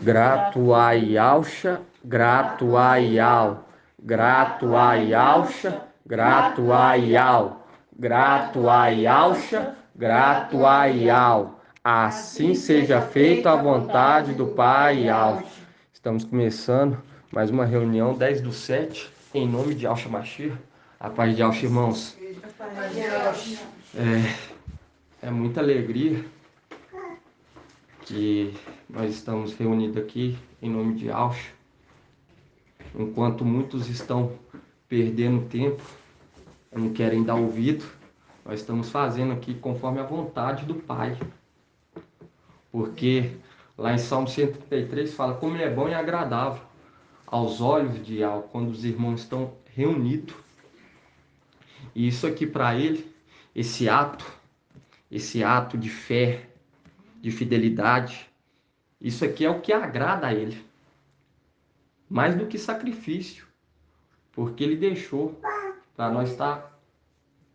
gratuaialcha, gratuaial, gratuaialcha, gratuaial, gratuaialcha, gratuaial. Assim seja feita a vontade do Pai Alcha. Estamos começando mais uma reunião 10/7, em nome de Alcha Machia. A paz de Alcha, irmãos. É muita alegria que nós estamos reunidos aqui em nome de Alcha. Enquanto muitos estão perdendo tempo, não querem dar ouvido, nós estamos fazendo aqui conforme a vontade do Pai. Porque lá em Salmo 133 fala como ele é bom e agradável aos olhos de Yahweh quando os irmãos estão reunidos. E isso aqui para ele, esse ato de fé, de fidelidade, isso aqui é o que agrada a ele. Mais do que sacrifício, porque ele deixou para nós estar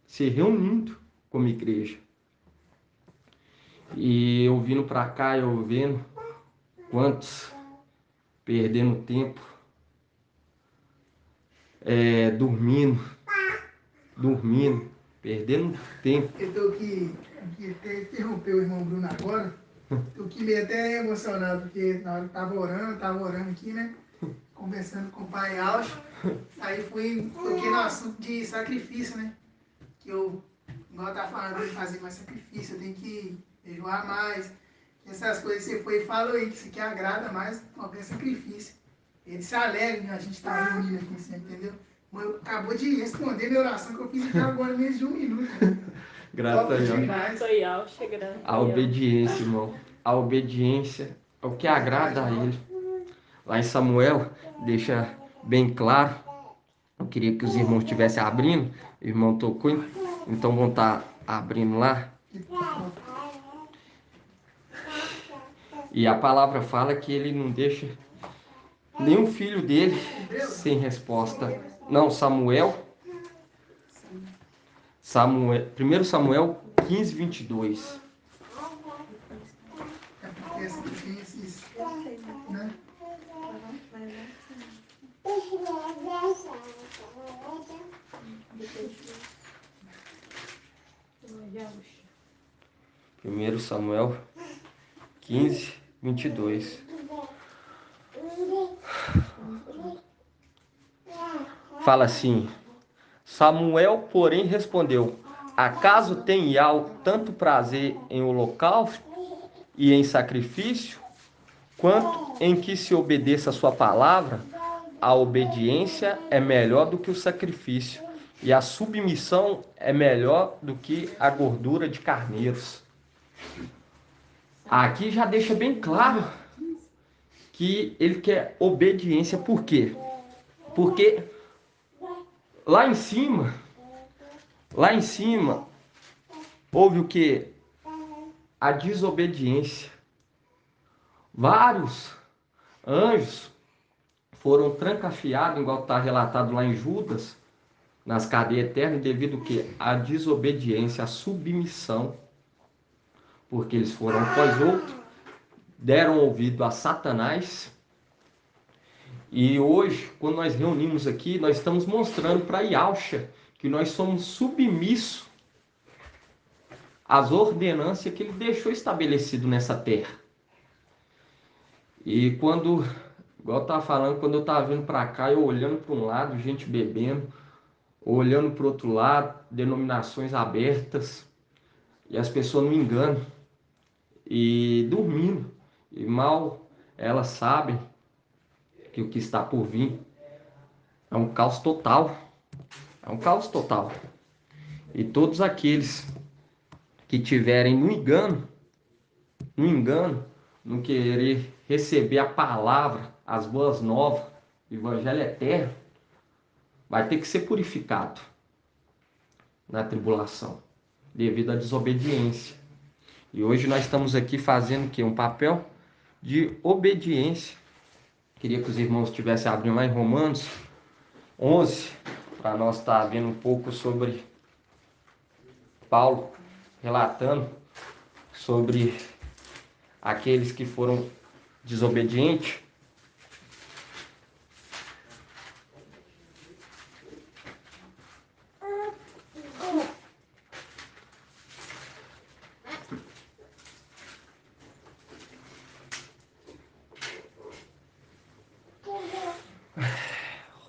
se reunindo como igreja. E eu vindo para cá, eu vendo quantos perdendo tempo, dormindo, perdendo tempo. Eu tô aqui até interromper o irmão Bruno agora. Tô aqui meio até emocionado, porque na hora que tava orando aqui, né? Conversando com o pai Alcho. Aí toquei no assunto de sacrifício, né? Que eu, igual eu tava falando, de fazer mais sacrifício, eu tenho que jejuar mais. Essas coisas você foi e falou aí, que isso aqui agrada mais qualquer sacrifício. Ele se alegra, né? A gente tá reunindo aqui, você entendeu? Acabou de responder minha oração que eu fiz aqui agora, menos de 1 minuto. Graças a Deus. A obediência, irmão. A obediência é o que agrada a ele. Lá em Samuel, deixa bem claro. Eu queria que os irmãos estivessem abrindo. O irmão tocou, então vão estar abrindo lá. E a palavra fala que ele não deixa nenhum filho dele sem resposta. Não, Samuel, 1 Samuel 15:22. É porque essa aqui tem esses, né? Primeiro Samuel 15:22. Fala assim: Samuel, porém, respondeu: acaso tem Yahweh tanto prazer em holocausto e em sacrifício, quanto em que se obedeça a sua palavra? A obediência é melhor do que o sacrifício, e a submissão é melhor do que a gordura de carneiros. Aqui já deixa bem claro que ele quer obediência. Por quê? Porque lá em cima, houve o que? A desobediência. Vários anjos foram trancafiados, igual está relatado lá em Judas, nas cadeias eternas, devido ao que? A desobediência, a submissão. Porque eles foram após outro, deram ouvido a Satanás. E hoje, quando nós reunimos aqui, nós estamos mostrando para Yahusha que nós somos submissos às ordenanças que ele deixou estabelecido nessa terra. E quando, igual eu estava falando, quando eu estava vindo para cá, eu olhando para um lado, gente bebendo, olhando para o outro lado, denominações abertas, e as pessoas não enganam, e dormindo, e mal elas sabem que o que está por vir é um caos total. É um caos total. E todos aqueles que tiverem no engano, no querer receber a palavra, as boas novas, o evangelho eterno, vai ter que ser purificado na tribulação, devido à desobediência. E hoje nós estamos aqui fazendo o quê? Um papel de obediência. Queria que os irmãos estivessem abrindo lá em Romanos 11, para nós estar vendo um pouco sobre Paulo relatando sobre aqueles que foram desobediente.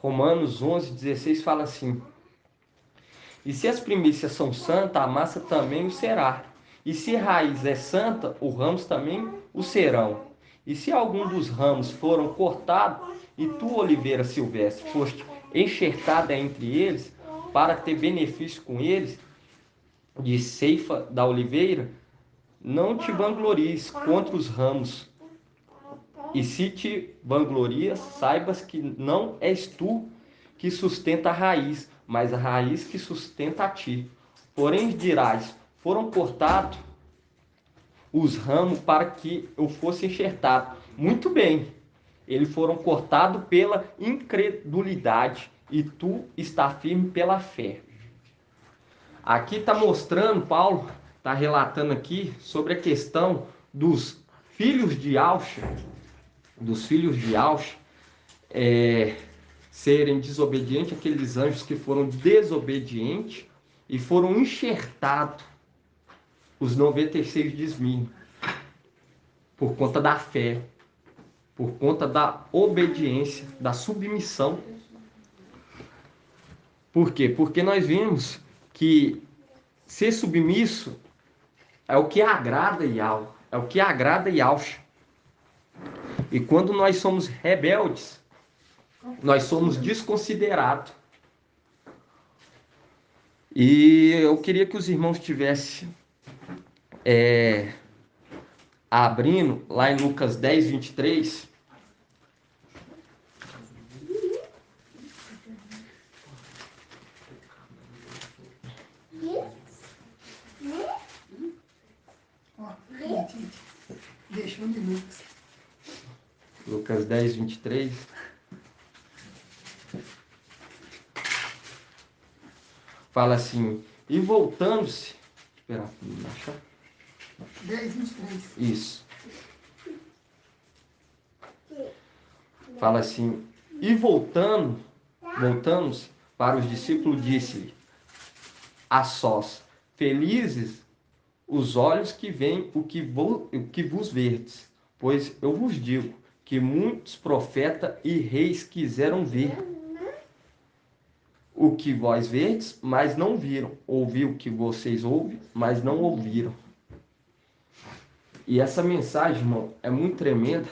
Romanos 11:16 fala assim: e se as primícias são santas, a massa também o será. E se a raiz é santa, os ramos também o serão. E se algum dos ramos foram cortados, e tu, oliveira silvestre, foste enxertada entre eles, para ter benefício com eles, de ceifa da oliveira, não te vanglories contra os ramos. E se te vanglorias, saibas que não és tu que sustenta a raiz, mas a raiz que sustenta a ti. Porém dirás, foram cortados os ramos para que eu fosse enxertado. Muito bem, eles foram cortados pela incredulidade, e tu está firme pela fé. Aqui está mostrando, Paulo está relatando aqui sobre a questão dos filhos de Alcha, serem desobedientes, aqueles anjos que foram desobedientes e foram enxertados, os 96 desmim, por conta da fé, por conta da obediência, da submissão. Por quê? Porque nós vemos que ser submisso é o que agrada Yahweh, é o que agrada Yahweh. E quando nós somos rebeldes, nós somos desconsiderados. E eu queria que os irmãos tivessem abrindo lá em Lucas 10:23. Ó, deixou de Lucas. Lucas 10:23. Fala assim: e voltando-se. Espera, achar. 10:23. Isso. Fala assim: e voltando-se para os discípulos, disse-lhe a sós: felizes os olhos que veem o que vos verdes, pois eu vos digo que muitos profetas e reis quiseram ver o que vós verdes, mas não viram, ouvir o que vocês ouvem, mas não ouviram. E essa mensagem, irmão, é muito tremenda,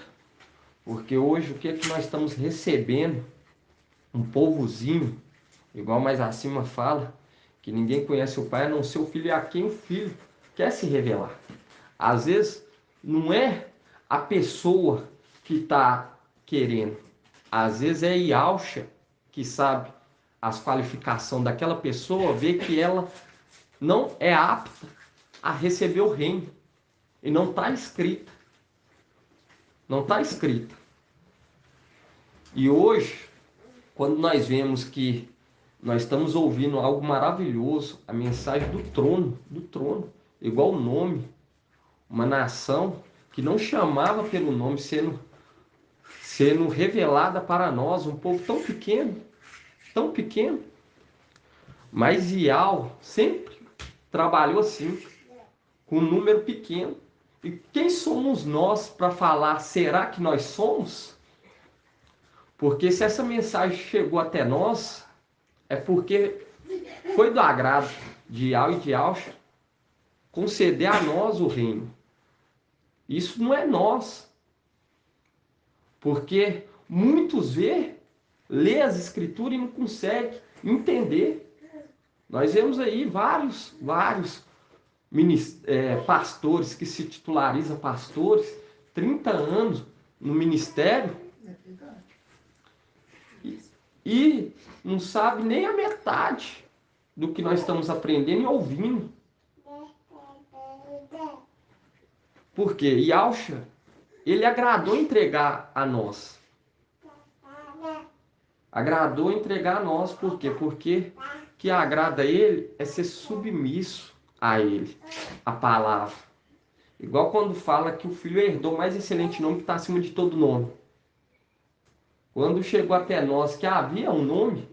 porque hoje o que é que nós estamos recebendo? Um povozinho, igual mais acima fala, que ninguém conhece o Pai a não ser o Filho, e a quem o Filho quer se revelar. Às vezes, não é a pessoa que está querendo. Às vezes é Yahweh que sabe as qualificações daquela pessoa, vê que ela não é apta a receber o reino. E não está escrita. Não está escrita. E hoje, quando nós vemos que nós estamos ouvindo algo maravilhoso, a mensagem do trono, igual o nome, uma nação que não chamava pelo nome, sendo revelada para nós, um povo tão pequeno, mas Yahweh sempre trabalhou assim, com um número pequeno. E quem somos nós para falar, será que nós somos? Porque se essa mensagem chegou até nós, é porque foi do agrado de Yahweh e de Alcha conceder a nós o reino. Isso não é nós. Porque muitos lê as escrituras e não conseguem entender. Nós vemos aí vários pastores que se titularizam pastores, 30 anos no ministério, e não sabe nem a metade do que nós estamos aprendendo e ouvindo. Por quê? Yahweh, ele agradou entregar a nós. Agradou entregar a nós, por quê? Porque que agrada a ele é ser submisso a ele, a palavra. Igual quando fala que o filho herdou o mais excelente nome que está acima de todo nome. Quando chegou até nós que havia um nome,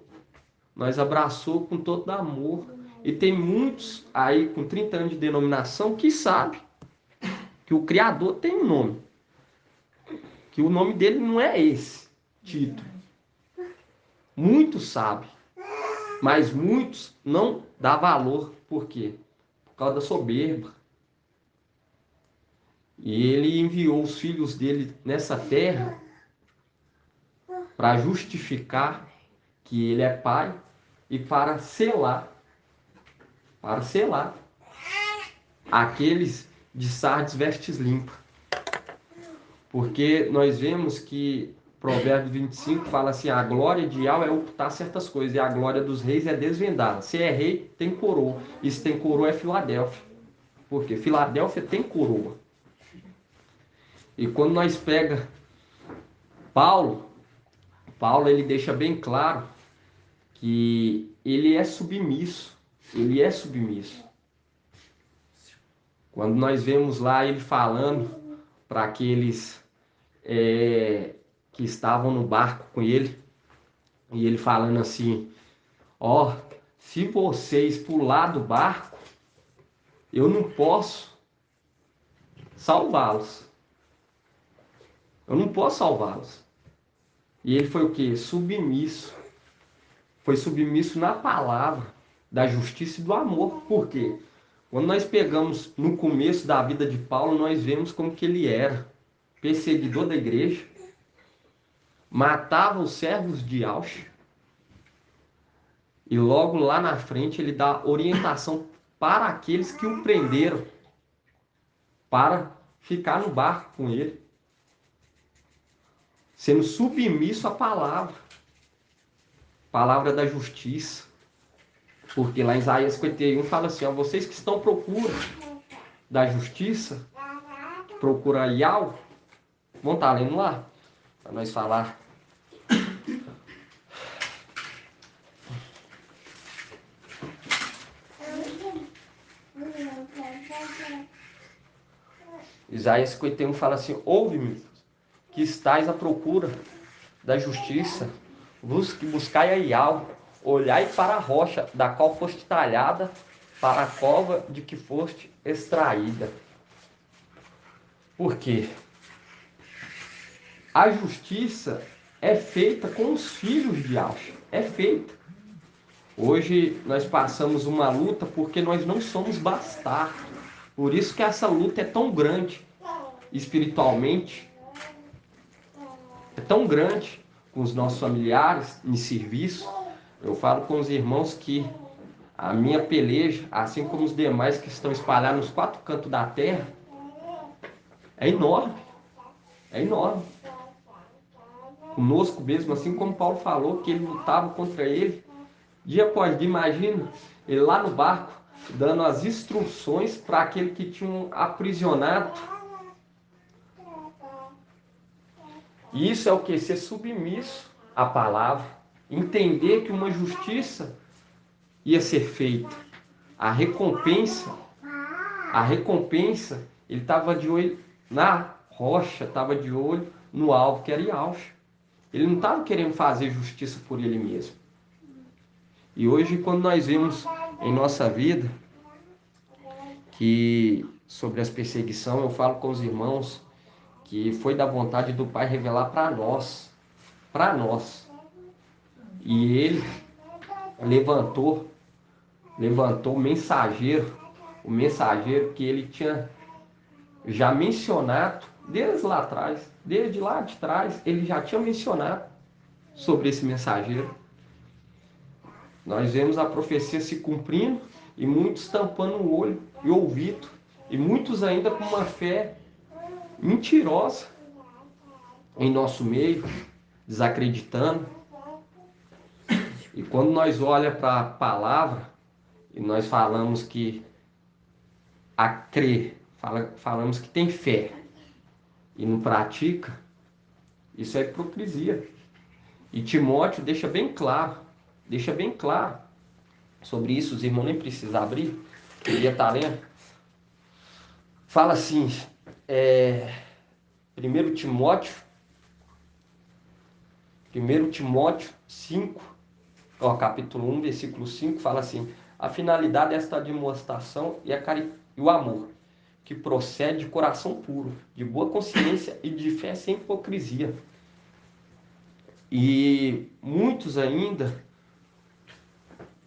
nós abraçou com todo amor. E tem muitos aí com 30 anos de denominação que sabe que o Criador tem um nome. Que o nome dele não é esse título. Muitos sabem. Mas muitos não dá valor. Por quê? Por causa da soberba. E ele enviou os filhos dele nessa terra para justificar que ele é pai e para selar aqueles de sardes vestes limpas. Porque nós vemos que Provérbios 25 fala assim, a glória de Yahweh é ocultar certas coisas, e a glória dos reis é desvendar. Se é rei, tem coroa. E se tem coroa, é Filadélfia. Porque Filadélfia tem coroa. E quando nós pega Paulo ele deixa bem claro que ele é submisso. Ele é submisso. Quando nós vemos lá ele falando para aqueles que estavam no barco com ele, e ele falando assim, ó, se vocês pular do barco, eu não posso salvá-los. Eu não posso salvá-los. E ele foi o quê? Submisso. Foi submisso na palavra da justiça e do amor. Por quê? Quando nós pegamos no começo da vida de Paulo, nós vemos como que ele era. Perseguidor da igreja. Matava os servos de Auschwitz. E logo lá na frente ele dá orientação para aqueles que o prenderam. Para ficar no barco com ele. Sendo submisso à palavra. Palavra da justiça. Porque lá em Isaías 51 fala assim, ó, vocês que estão à procura da justiça, que procura Yahweh, vão estar lendo lá, para nós falar. Isaías 51 fala assim, ouve-me, que estáis à procura da justiça, buscai a Yahweh, olhai para a rocha, da qual foste talhada, para a cova de que foste extraída. Por quê? A justiça é feita com os filhos de Yahweh. É feita. Hoje nós passamos uma luta porque nós não somos bastardos. Por isso que essa luta é tão grande espiritualmente. É tão grande com os nossos familiares em serviço. Eu falo com os irmãos que a minha peleja, assim como os demais que estão espalhados nos 4 cantos da terra, é enorme. É enorme. Conosco mesmo, assim como Paulo falou que ele lutava contra ele, dia após dia, imagina, ele lá no barco, dando as instruções para aquele que tinha aprisionado. E isso é o que? Ser submisso à palavra, entender que uma justiça ia ser feita. A recompensa, ele estava de olho na rocha, estava de olho no alvo que era Yahweh. Ele não estava querendo fazer justiça por ele mesmo. E hoje, quando nós vemos em nossa vida que sobre as perseguições, eu falo com os irmãos que foi da vontade do Pai revelar para nós. E ele levantou o mensageiro que ele tinha já mencionado desde lá atrás, desde lá de trás, ele já tinha mencionado sobre esse mensageiro. Nós vemos a profecia se cumprindo e muitos tampando o olho e o ouvido, e muitos ainda com uma fé mentirosa em nosso meio, desacreditando. E quando nós olhamos para a palavra e nós falamos que a crer, falamos que tem fé e não pratica, isso é hipocrisia. E Timóteo deixa bem claro sobre isso. Os irmãos nem precisam abrir, queria estar lendo. Fala assim, é, 1 Timóteo, 1 Timóteo 5, ó, capítulo 1, versículo 5, fala assim: a finalidade desta demonstração e o amor, que procede de coração puro, de boa consciência e de fé sem hipocrisia. E muitos ainda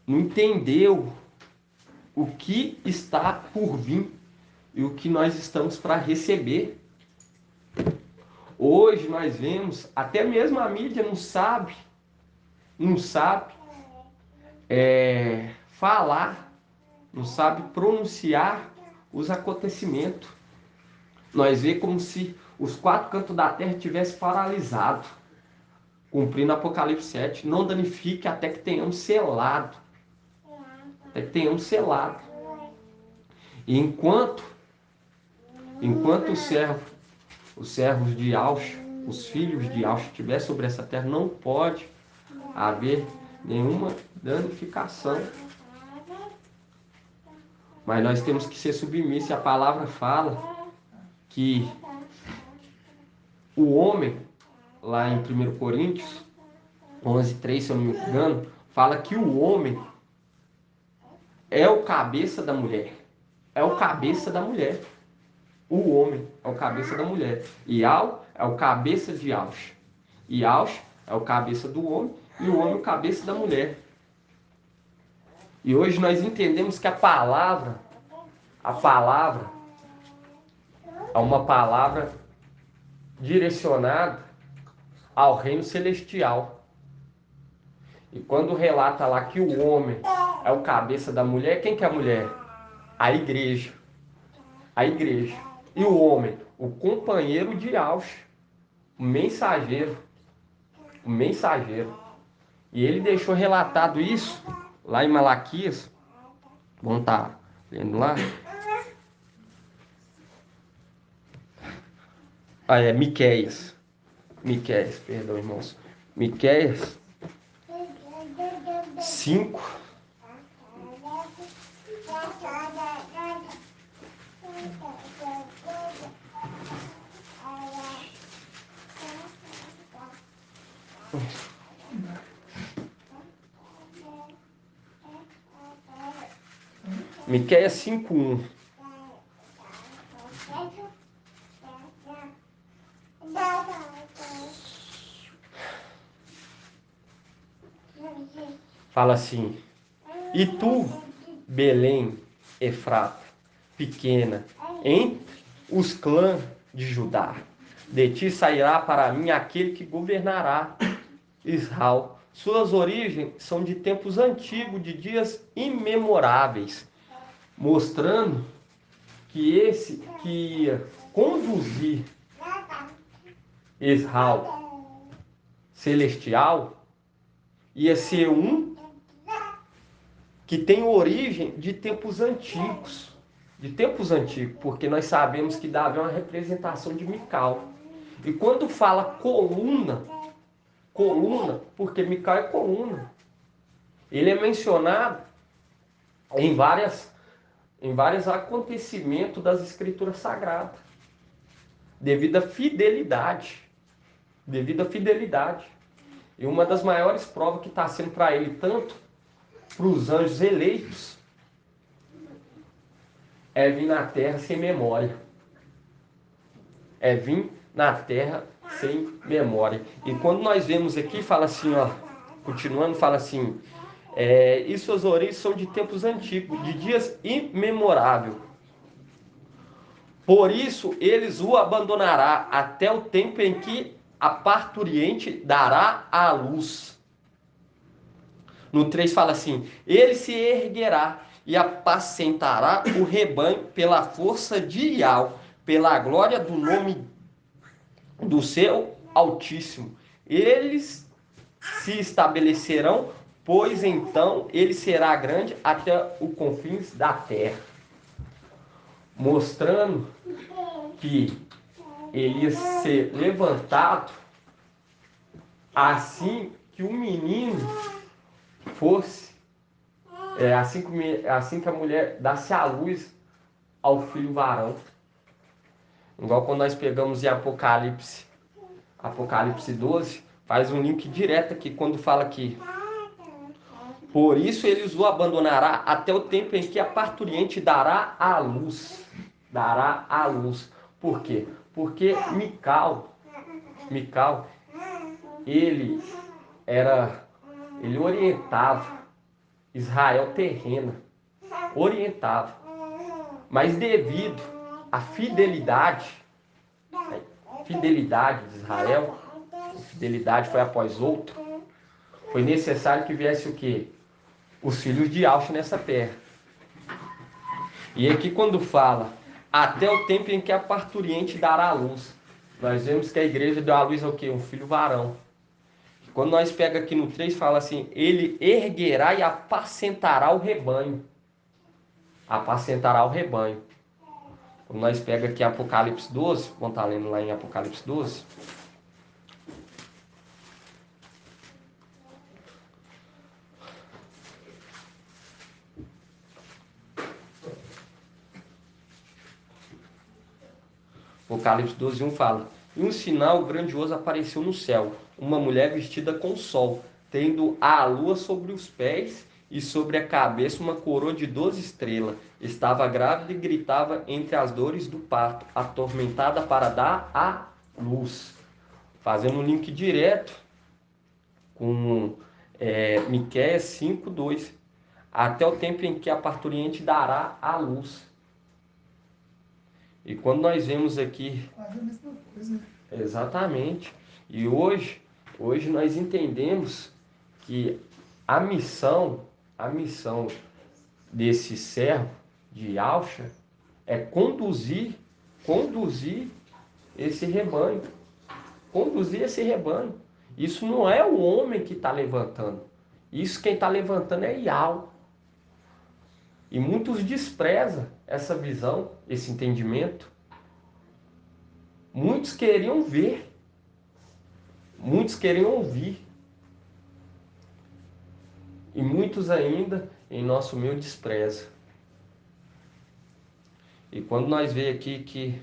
não entendeu o que está por vir e o que nós estamos para receber. Hoje nós vemos, até mesmo a mídia não sabe falar, não sabe pronunciar os acontecimentos. Nós vemos como se os quatro cantos da terra tivessem paralisado, cumprindo Apocalipse 7. Não danifique até que tenhamos selado. Até que tenhamos selado. E enquanto os servos de Aush, os filhos de Aush estiver sobre essa terra, não pode haver nenhuma danificação. Mas nós temos que ser submissos. E a palavra fala que o homem, lá em 1 Coríntios 11:3, se eu não me engano, fala que o homem é o cabeça da mulher. É o cabeça da mulher. O homem é o cabeça da mulher. E Al é o cabeça de Aush. E Aush é o cabeça do homem. E o homem é o cabeça da mulher. E hoje nós entendemos que a palavra é uma palavra direcionada ao reino celestial. E quando relata lá que o homem é o cabeça da mulher, quem que é a mulher? A igreja. A igreja. E o homem, o companheiro de Aush, o mensageiro. O mensageiro. E ele deixou relatado isso lá em Malaquias. Vamos estar lendo lá. Miqueias. Miqueias, perdão, irmãos. Miqueias 5. Miqueias 5:1. Fala assim: e tu, Belém, Efrata, pequena, entre os clãs de Judá, de ti sairá para mim aquele que governará Israel. Suas origens são de tempos antigos, de dias imemoráveis, mostrando que esse que ia conduzir Israel celestial ia ser um que tem origem de tempos antigos. De tempos antigos, porque nós sabemos que Davi é uma representação de Mical. E quando fala coluna, porque Mical é coluna. Ele é mencionado em vários acontecimentos das Escrituras Sagradas, devido à fidelidade. E uma das maiores provas que está sendo para ele, tanto para os anjos eleitos, é vir na terra sem memória. É vir na terra sem memória. E quando nós vemos aqui, fala assim, ó, continuando, fala assim, e suas origens são de tempos antigos, de dias imemoráveis. Por isso, eles o abandonará até o tempo em que a parturiente dará à luz. No 3 fala assim, ele se erguerá e apacentará o rebanho pela força de Ial, pela glória do nome do seu Altíssimo. Eles se estabelecerão, pois então ele será grande até os confins da terra. Mostrando que ele ia ser levantado assim que o menino fosse, assim que a mulher dasse à luz ao filho varão. Igual quando nós pegamos em Apocalipse 12, faz um link direto aqui quando fala aqui. Por isso eles o abandonará até o tempo em que a parturiente dará à luz. Dará à luz. Por quê? Porque Mical, ele ele orientava Israel terrena, orientava. Mas devido à fidelidade de Israel, fidelidade foi após outro, foi necessário que viesse o quê? Os filhos de Aush nessa terra. E aqui quando fala, até o tempo em que a parturiente dará a luz, nós vemos que a igreja deu a luz ao quê? Um filho varão. Quando nós pega aqui no 3, fala assim, ele erguerá e apacentará o rebanho. Apacentará o rebanho. Quando nós pega aqui Apocalipse 12, vamos estar lendo lá em Apocalipse 12. Apocalipse 12, 1 fala: E um sinal grandioso apareceu no céu, uma mulher vestida com sol, tendo a lua sobre os pés e sobre a cabeça uma coroa de 12 estrelas. Estava grávida e gritava entre as dores do parto, atormentada para dar a luz. Fazendo um link direto com Miqueias 5, 2. Até o tempo em que a parturiente dará a luz. E quando nós vemos aqui, Quase a mesma coisa. exatamente, e hoje nós entendemos que a missão desse servo de Alcha é conduzir esse rebanho, conduzir esse rebanho. Isso não é o homem que está levantando, isso quem está levantando é Iau. E muitos desprezam essa visão, esse entendimento. Muitos queriam ver, muitos queriam ouvir. E muitos ainda em nosso meio despreza. E quando nós vê aqui que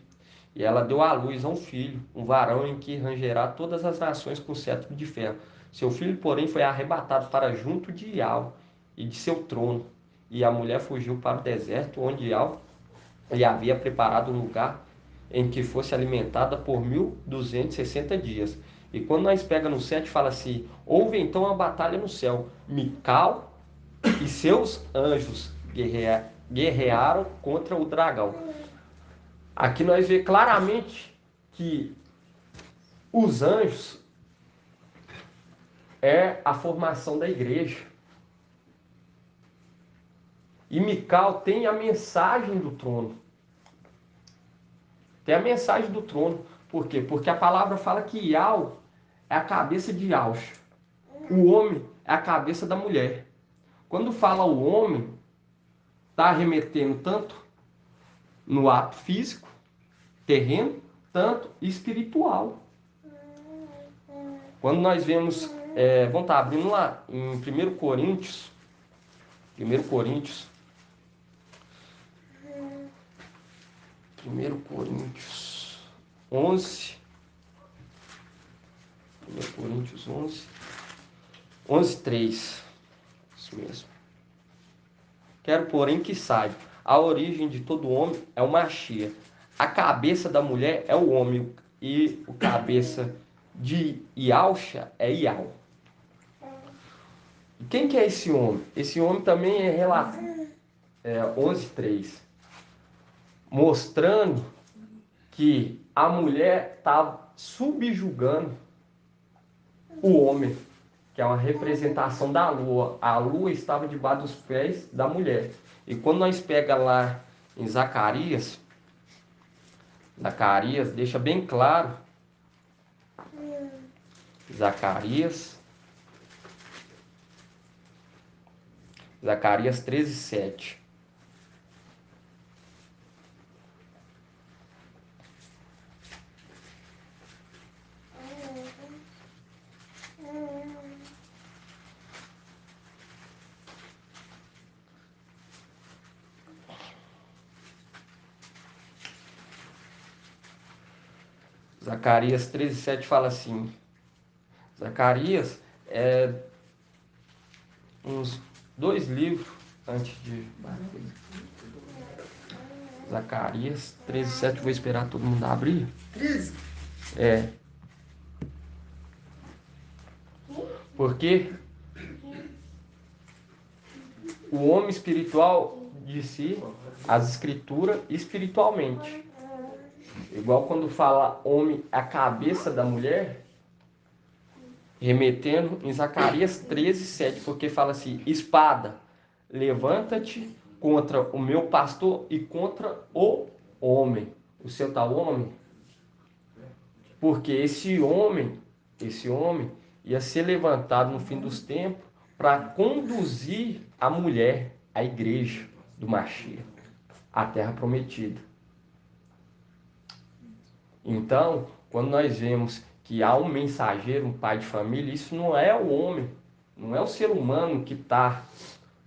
e ela deu à luz a um filho, um varão em que rangerá todas as nações com cetro de ferro. Seu filho, porém, foi arrebatado para junto de Iau e de seu trono. E a mulher fugiu para o deserto, onde Iau lhe havia preparado um lugar em que fosse alimentada por 1260 dias. E quando nós pega no 7, fala assim: houve então uma batalha no céu. Mical e seus anjos guerrearam contra o dragão. Aqui nós vemos claramente que os anjos é a formação da igreja. E Mical tem a mensagem do trono. Tem a mensagem do trono. Por quê? Porque a palavra fala que Iau é a cabeça de Aush. O homem é a cabeça da mulher. Quando fala o homem, está remetendo tanto no ato físico, terreno, tanto espiritual. Quando nós vemos, vamos estar abrindo lá em 1 Coríntios, 1 Coríntios 11, 1 Coríntios 11, 3, isso mesmo. Quero, porém, que saiba, a origem de todo homem é o Machia. A cabeça da mulher é o homem e o cabeça de Iauxa é Iau. Quem que é esse homem? Esse homem também é relatado 11:3, mostrando que a mulher está subjugando o homem, que é uma representação da lua. A lua estava debaixo dos pés da mulher. E quando nós pega lá em Zacarias deixa bem claro, Zacarias 13:7. Zacarias 13:7 fala assim. Zacarias é uns 2 livros antes de Zacarias 13:7. Vou esperar todo mundo abrir. 13? É. Porque o homem espiritual de si, as escrituras espiritualmente. Igual quando fala homem, a cabeça da mulher, remetendo em Zacarias 13:7, porque fala assim: espada, levanta-te contra o meu pastor e contra o homem. O seu tal homem? Porque esse homem ia ser levantado no fim dos tempos para conduzir a mulher, a igreja do Mashiach, à terra prometida. Então, quando nós vemos que há um mensageiro, um pai de família, isso não é o homem, não é o ser humano que está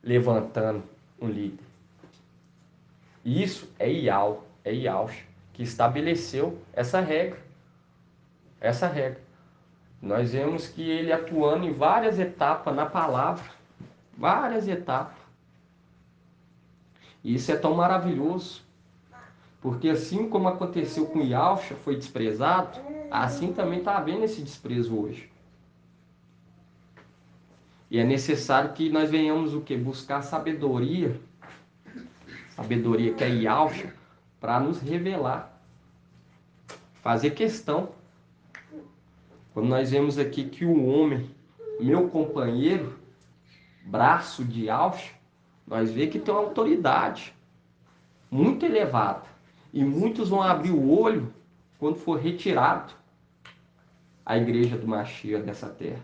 levantando um líder. Isso é Yahweh, que estabeleceu essa regra. Essa regra. Nós vemos que ele atuando em várias etapas na palavra, várias etapas. E isso é tão maravilhoso, porque assim como aconteceu com Yahshua, foi desprezado, assim também está havendo esse desprezo hoje. E é necessário que nós venhamos o quê? Buscar sabedoria que é Yahshua, para nos revelar, fazer questão. Quando nós vemos aqui que o homem, meu companheiro, braço de Yahshua, nós vemos que tem uma autoridade muito elevada. E muitos vão abrir o olho quando for retirado a igreja do Mashiach dessa terra.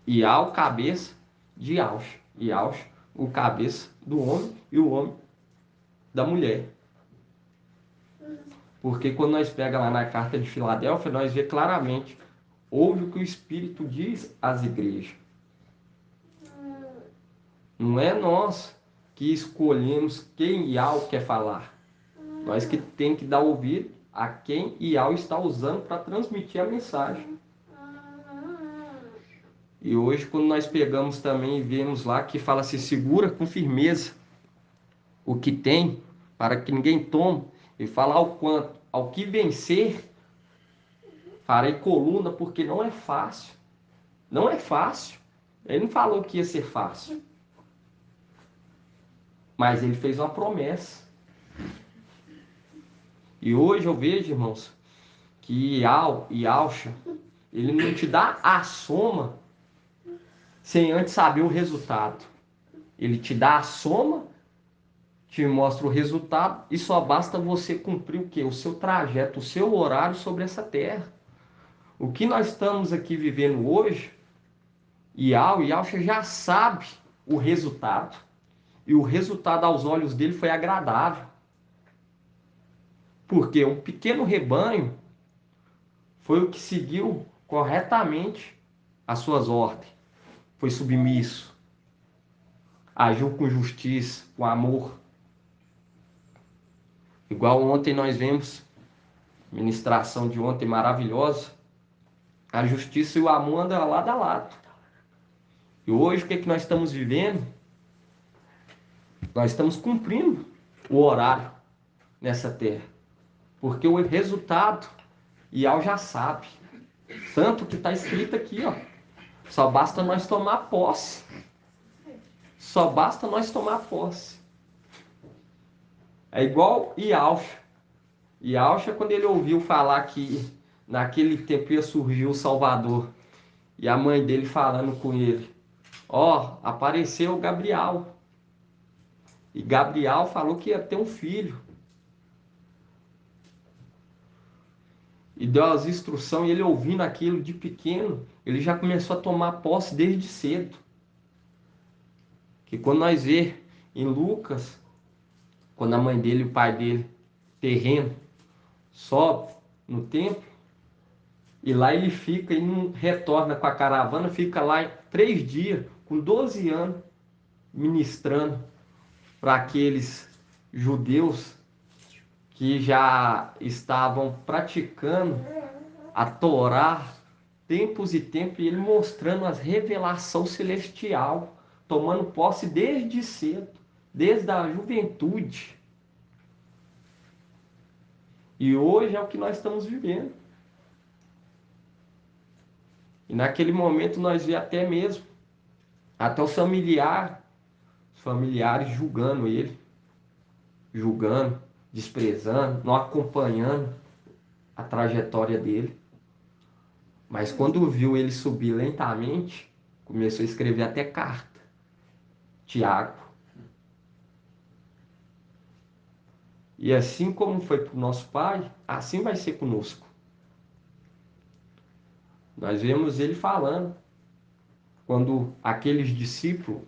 E há o cabeça de Yahshua. Yahshua, o cabeça do homem e o homem da mulher. Porque quando nós pegamos lá na carta de Filadélfia, nós vemos claramente, ouve o que o Espírito diz às igrejas. Não é nós que escolhemos quem Yahweh quer falar. Nós que tem que dar ouvido a quem Yahweh está usando para transmitir a mensagem. E hoje, quando nós pegamos também e vemos lá que fala se segura com firmeza o que tem, para que ninguém tome, e fala ao quanto, ao que vencer, farei coluna, porque não é fácil. Não é fácil. Ele não falou que ia ser fácil. Mas ele fez uma promessa. E hoje eu vejo, irmãos, que Yahshua, ele não te dá a soma sem antes saber o resultado. Ele te dá a soma, te mostra o resultado e só basta você cumprir o quê? O seu trajeto, o seu horário sobre essa terra. O que nós estamos aqui vivendo hoje, Yahshua já sabe o resultado. E o resultado aos olhos dele foi agradável. Porque um pequeno rebanho foi o que seguiu corretamente as suas ordens. Foi submisso. Agiu com justiça, com amor. Igual ontem nós vemos, ministração de ontem maravilhosa, a justiça e o amor andam lado a lado. E hoje o que nós estamos vivendo? Nós estamos cumprindo o horário nessa terra. Porque o resultado, Yahweh já sabe. Tanto que está escrito aqui, ó. Só basta nós tomar posse. Só basta nós tomar posse. É igual Yahshua. Yahshua, quando ele ouviu falar que naquele tempo ia surgir o Salvador, e a mãe dele falando com ele, ó, apareceu Gabriel. E Gabriel falou que ia ter um filho. E deu as instruções, e ele ouvindo aquilo de pequeno, ele já começou a tomar posse desde cedo. Que quando nós vemos em Lucas, quando a mãe dele e o pai dele, terreno, sobe no templo, e lá ele fica e não retorna com a caravana, fica lá 3 dias, com 12 anos, ministrando para aqueles judeus que já estavam praticando a Torá tempos e tempos, e ele mostrando as revelação celestial, tomando posse desde cedo, desde a juventude. E hoje é o que nós estamos vivendo. E naquele momento nós vemos até mesmo, até os familiares julgando, desprezando, não acompanhando a trajetória dele. Mas quando viu ele subir lentamente, começou a escrever até carta. Tiago. E assim como foi para o nosso pai, assim vai ser conosco. Nós vemos ele falando, quando aqueles discípulos,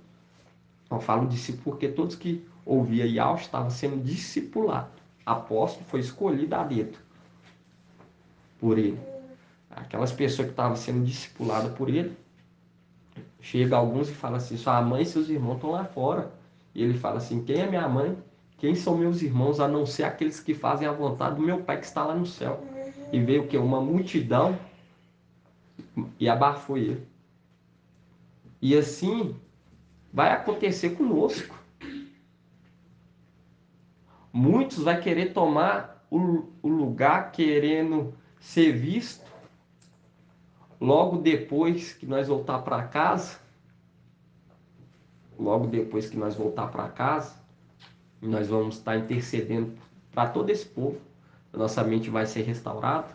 eu falo discípulo porque todos que ouviam Yahshua estavam sendo discipulados. Apóstolo foi escolhido a dedo por ele. Aquelas pessoas que estavam sendo discipuladas por ele, chega alguns e fala assim, sua mãe e seus irmãos estão lá fora. E ele fala assim, quem é minha mãe? Quem são meus irmãos, a não ser aqueles que fazem a vontade do meu pai que está lá no céu? E veio o quê? Uma multidão e abafou ele. E assim vai acontecer conosco. Muitos vai querer tomar o lugar, querendo ser visto, logo depois que nós voltar para casa, nós vamos estar intercedendo para todo esse povo. A nossa mente vai ser restaurada.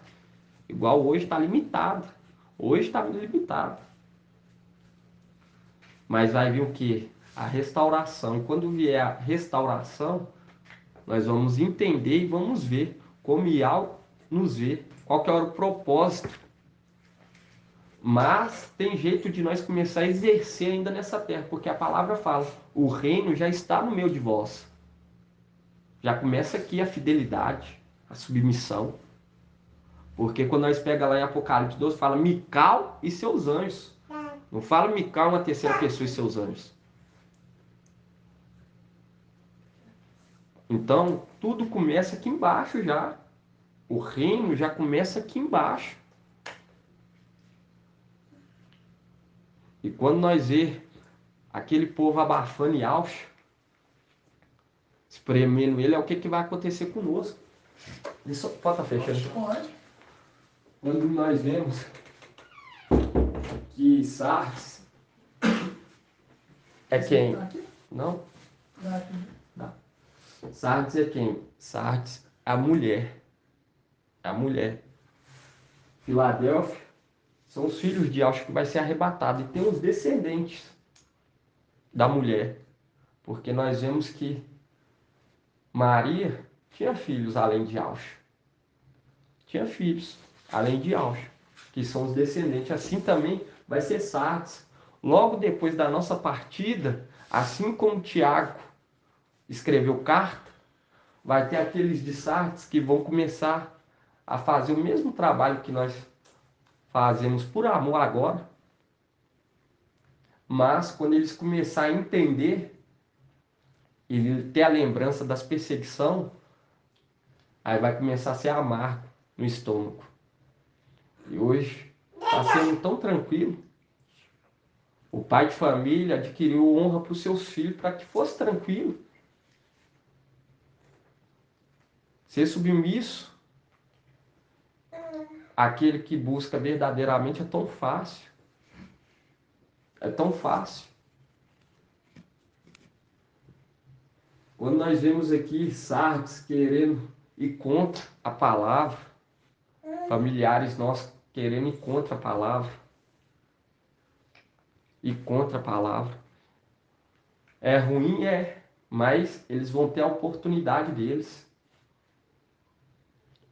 Igual hoje está limitado. Hoje está limitado. Mas vai vir o quê? A restauração. E quando vier a restauração, nós vamos entender e vamos ver como Yahweh nos vê. Qual que é o propósito. Mas tem jeito de nós começar a exercer ainda nessa terra. Porque a palavra fala, o reino já está no meio de vós. Já começa aqui a fidelidade, a submissão. Porque quando nós pegamos lá em Apocalipse 12, fala Mical e seus anjos. Não fala Mical, uma terceira pessoa e seus anjos. Então, tudo começa aqui embaixo já. O reino já começa aqui embaixo. E quando nós vemos aquele povo abafando e alcho, espremendo ele, é o que vai acontecer conosco. Isso pode estar fechando? Pode. Quando nós vemos que Sardes é quem? Não? Não. Sardes é quem? Sardes é a mulher. É a mulher. Filadélfia são os filhos de Auschwitz que vai ser arrebatado. E tem os descendentes da mulher. Porque nós vemos que Maria tinha filhos além de Auschwitz. Tinha filhos além de Auschwitz, que são os descendentes. Assim também vai ser Sardes. Logo depois da nossa partida, assim como Tiago escreveu carta, vai ter aqueles de Sardes que vão começar a fazer o mesmo trabalho que nós fazemos por amor agora, mas quando eles começarem a entender e ter a lembrança das perseguições, aí vai começar a ser amargo no estômago. E hoje está sendo tão tranquilo. O pai de família adquiriu honra para os seus filhos para que fosse tranquilo. Ser submisso àquele que busca verdadeiramente é tão fácil. É tão fácil. Quando nós vemos aqui Sardes querendo ir contra a palavra, familiares nossos querendo ir contra a palavra, ir contra a palavra, é ruim, mas eles vão ter a oportunidade deles.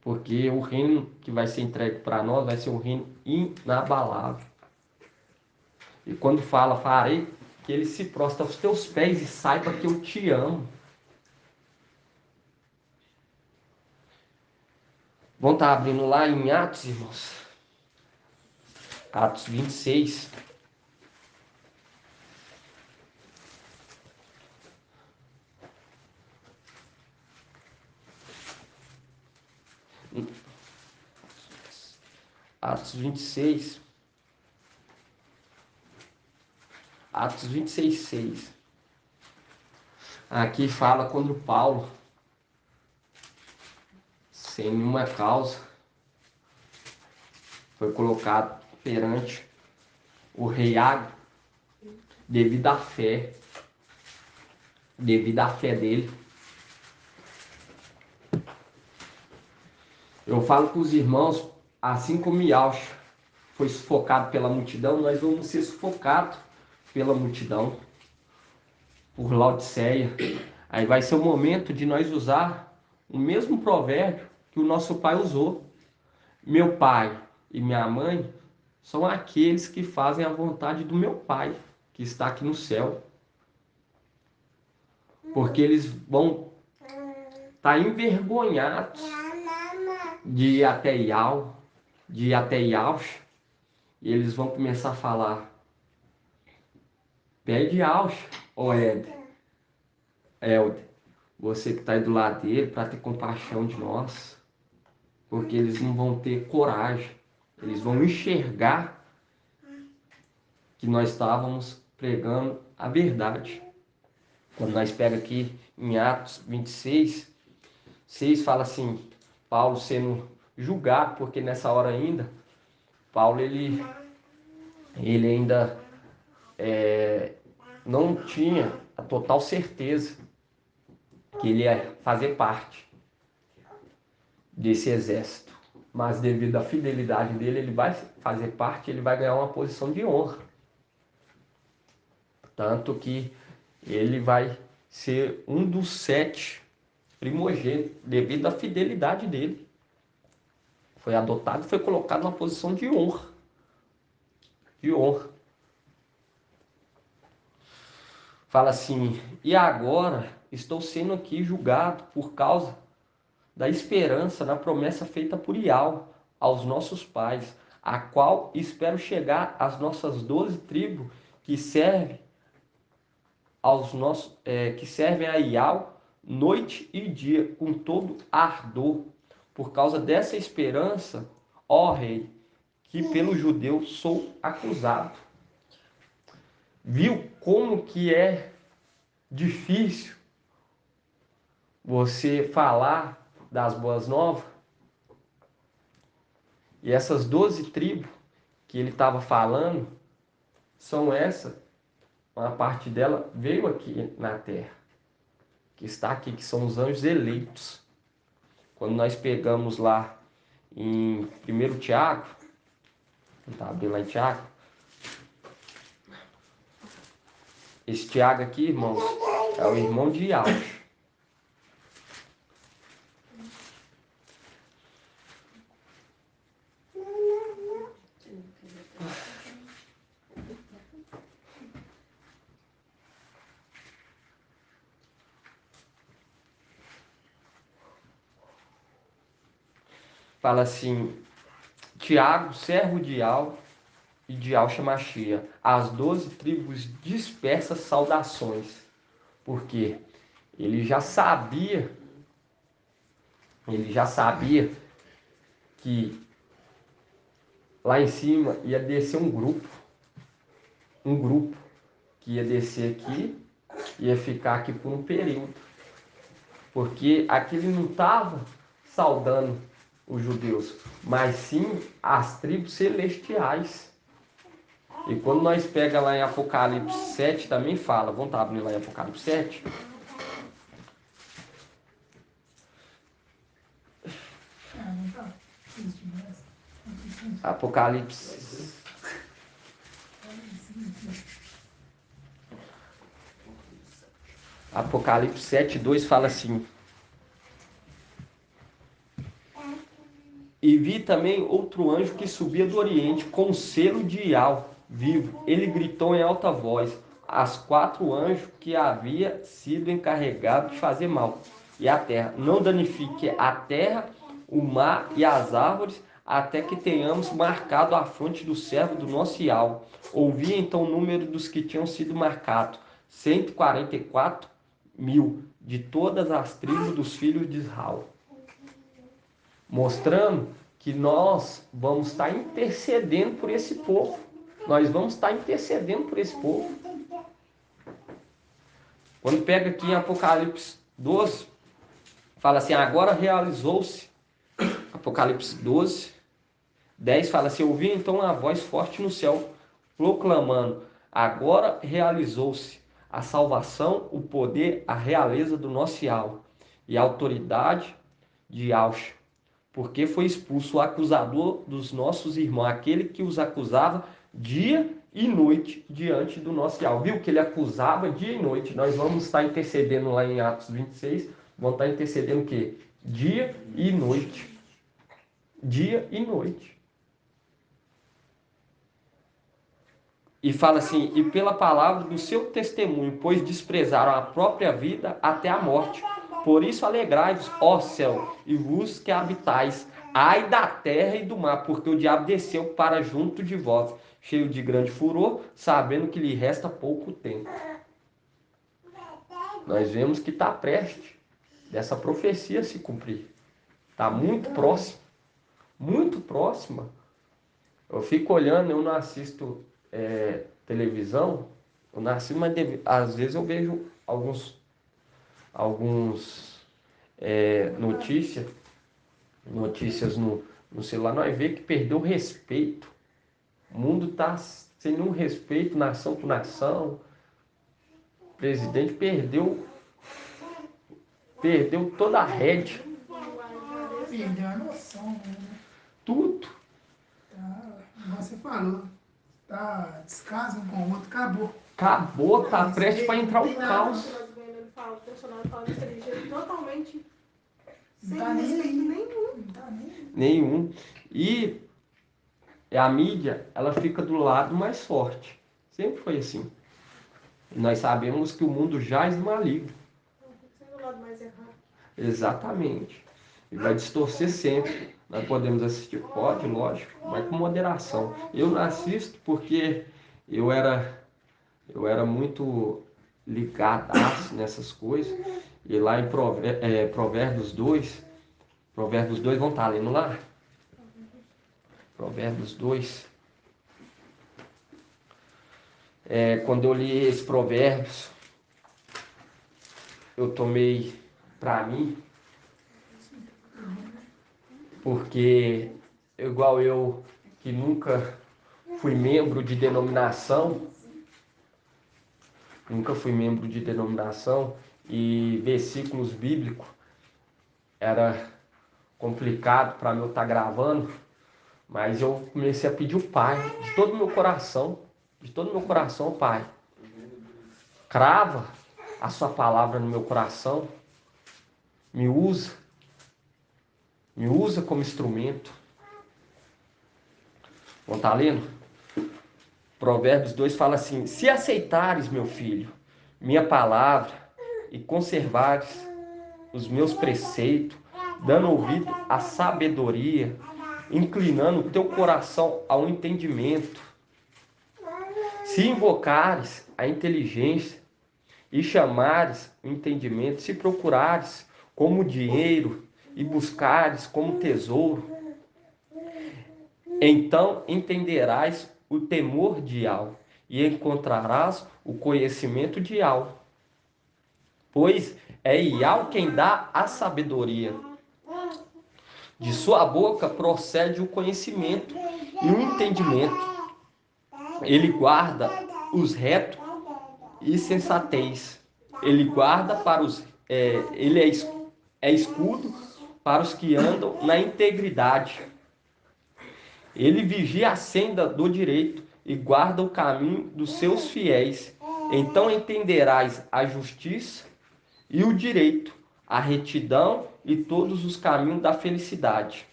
Porque o reino que vai ser entregue para nós vai ser um reino inabalável. E quando fala, farei que ele se prostre aos teus pés e saiba que eu te amo. Vão estar abrindo lá em Atos, irmãos. Atos 26. Atos 26. Atos 26, 6. Aqui fala quando Paulo, sem nenhuma causa, foi colocado perante o rei Ágripa devido à fé dele. Eu falo com os irmãos, assim como Yaush foi sufocado pela multidão, nós vamos ser sufocados pela multidão, por Laodiceia. Aí vai ser o momento de nós usar o mesmo provérbio que o nosso pai usou. Meu pai e minha mãe são aqueles que fazem a vontade do meu pai, que está aqui no céu. Porque eles vão estar envergonhados de ir até Yaush, e eles vão começar a falar: pede Yaush, ó Helder, você que está aí do lado dele, para ter compaixão de nós. Porque eles não vão ter coragem, eles vão enxergar que nós estávamos pregando a verdade. Quando nós pega aqui em Atos 26, 6 fala assim, Paulo sendo julgado, porque nessa hora ainda, Paulo ele ainda não tinha a total certeza que ele ia fazer parte desse exército. Mas devido à fidelidade dele, ele vai fazer parte, ele vai ganhar uma posição de honra. Tanto que ele vai ser um dos 7 primogênitos, devido à fidelidade dele. Foi adotado e foi colocado numa posição de honra. De honra. Fala assim, e agora estou sendo aqui julgado por causa da esperança na promessa feita por Iau aos nossos pais, a qual espero chegar às nossas 12 tribos que servem que servem a Iau noite e dia com todo ardor. Por causa dessa esperança, ó rei, que pelo judeu sou acusado. Viu como que é difícil você falar das boas novas? E essas 12 tribos que ele estava falando são uma parte dela veio aqui na terra, que está aqui, que são os anjos eleitos. Quando nós pegamos lá em 1 Tiago, tá abrindo lá em Tiago, esse Tiago aqui, irmãos, é o irmão de Yaush. Fala assim, Tiago, servo de Iau e de Al-Shamashia, as 12 tribos dispersas saudações. Porque ele já sabia que lá em cima ia descer um grupo que ia descer aqui, ia ficar aqui por um período. Porque aqui ele não estava saudando os judeus, mas sim as tribos celestiais. E quando nós pega lá em Apocalipse 7, também fala, vamos estar abrindo lá em Apocalipse 7. Apocalipse. Apocalipse 7, 2 fala assim: e vi também outro anjo que subia do Oriente com o selo de Iau vivo. Ele gritou em alta voz às 4 anjos que havia sido encarregado de fazer mal e a terra: não danifique a terra, o mar e as árvores, até que tenhamos marcado a fronte do servo do nosso Iau. Ouvi então o número dos que tinham sido marcados: 144.000 de todas as tribos dos filhos de Israel. mostrando que nós vamos estar intercedendo por esse povo. Nós vamos estar intercedendo por esse povo. Quando pega aqui em Apocalipse 12, fala assim, agora realizou-se. Apocalipse 12, 10 fala assim, ouvi então uma voz forte no céu, proclamando, agora realizou-se a salvação, o poder, a realeza do nosso Yahweh e a autoridade de Yahshua, porque foi expulso o acusador dos nossos irmãos, aquele que os acusava dia e noite diante do nosso Yahweh. Viu que ele acusava dia e noite? Nós vamos estar intercedendo lá em Atos 26, vamos estar intercedendo o quê? Dia e noite. Dia e noite. E fala assim, e pela palavra do seu testemunho, pois desprezaram a própria vida até a morte. Por isso alegrai-vos, ó céu, e vos que habitais, ai da terra e do mar, porque o diabo desceu para junto de vós, cheio de grande furor, sabendo que lhe resta pouco tempo. Nós vemos que está prestes dessa profecia se cumprir. Está muito próximo, muito próxima. Eu fico olhando, eu não assisto televisão, eu não assisto, mas às vezes eu vejo alguns notícias no celular, nós vemos que perdeu o respeito. O mundo está sem nenhum respeito, nação por nação. O presidente perdeu toda a rédea. Perdeu a noção, né? Tudo. Tá, igual você falou, tá descaso um com o outro, acabou. Acabou, tá prestes para entrar o caos. O personagem fala daquele jeito totalmente sem Não tá nem respeito aí. nenhum. Não tá nem aí. Nenhum. E a mídia, ela fica do lado mais forte. Sempre foi assim. E nós sabemos que o mundo jaz no maligno. Sendo o lado mais errado. Exatamente. E vai distorcer sempre. Nós podemos assistir? Pode, lógico, mas com moderação. Eu não assisto porque eu era muito ligadaço nessas coisas. E lá em Provérbios 2, Provérbios 2, vão estar lendo lá? Provérbios 2. Quando eu li esse Provérbios, eu tomei para mim, porque igual eu, que nunca fui membro de denominação, e versículos bíblicos era complicado para mim eu estar gravando, mas eu comecei a pedir o Pai, de todo o meu coração, Pai, crava a sua palavra no meu coração, me usa como instrumento. Vamos estar lendo? Provérbios 2 fala assim, se aceitares, meu filho, minha palavra e conservares os meus preceitos, dando ouvido à sabedoria, inclinando o teu coração ao entendimento, se invocares a inteligência e chamares o entendimento, se procurares como dinheiro e buscares como tesouro, então entenderás o temor de Yahweh e encontrarás o conhecimento de Yahweh. Pois é Yahweh quem dá a sabedoria. De sua boca procede o conhecimento e o entendimento. Ele guarda os retos e sensatez. Ele guarda para ele é escudo para os que andam na integridade. Ele vigia a senda do direito e guarda o caminho dos seus fiéis. Então entenderás a justiça e o direito, a retidão e todos os caminhos da felicidade.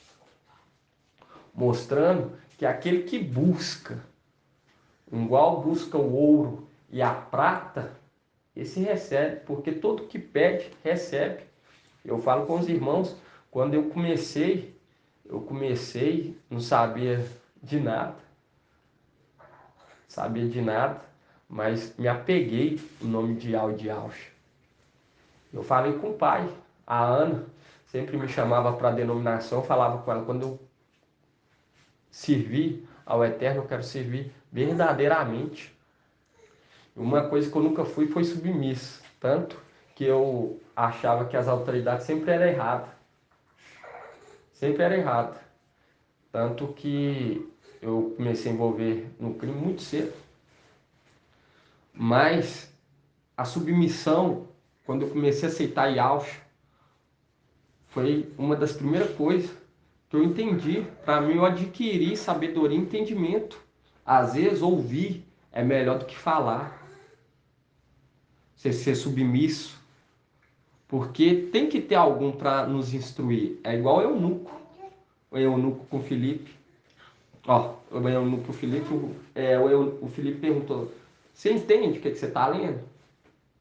Mostrando que aquele que busca, igual busca o ouro e a prata, esse recebe, porque todo que pede, recebe. Eu falo com os irmãos, quando eu comecei, não sabia de nada, mas me apeguei no nome de Yahweh. Eu falei com o pai, a Ana, sempre me chamava para a denominação, eu falava com ela, quando eu servir ao Eterno, eu quero servir verdadeiramente. Uma coisa que eu nunca fui foi submisso, tanto que eu achava que as autoridades sempre eram erradas. Sempre era errado. Tanto que eu comecei a envolver no crime muito cedo. Mas a submissão, quando eu comecei a aceitar Yaush, foi uma das primeiras coisas que eu entendi. Para mim, eu adquiri sabedoria e entendimento. Às vezes, ouvir é melhor do que falar. Você ser submisso. Porque tem que ter algum para nos instruir. É igual o eunuco. O eunuco com Filipe. Ó, o eunuco com Filipe, o Filipe perguntou: você entende o que você está lendo?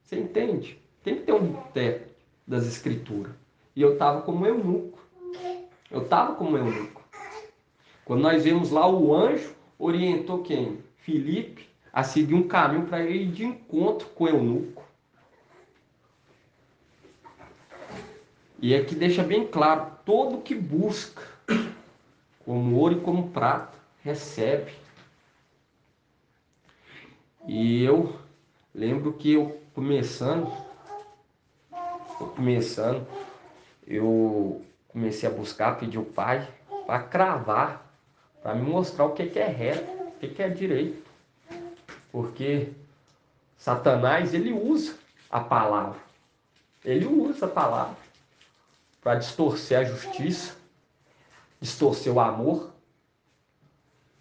Você entende? Tem que ter um teto das escrituras. E eu estava como eunuco. Eu estava como eunuco. Quando nós vemos lá, o anjo orientou quem? Filipe a seguir um caminho para ir de encontro com o eunuco. E aqui deixa bem claro: todo que busca, como ouro e como prata, recebe. E eu lembro que eu comecei a buscar, pedir ao Pai para cravar, para me mostrar o que é reto, o que é direito. Porque Satanás, ele usa a palavra. Ele usa a palavra para distorcer a justiça, distorcer o amor.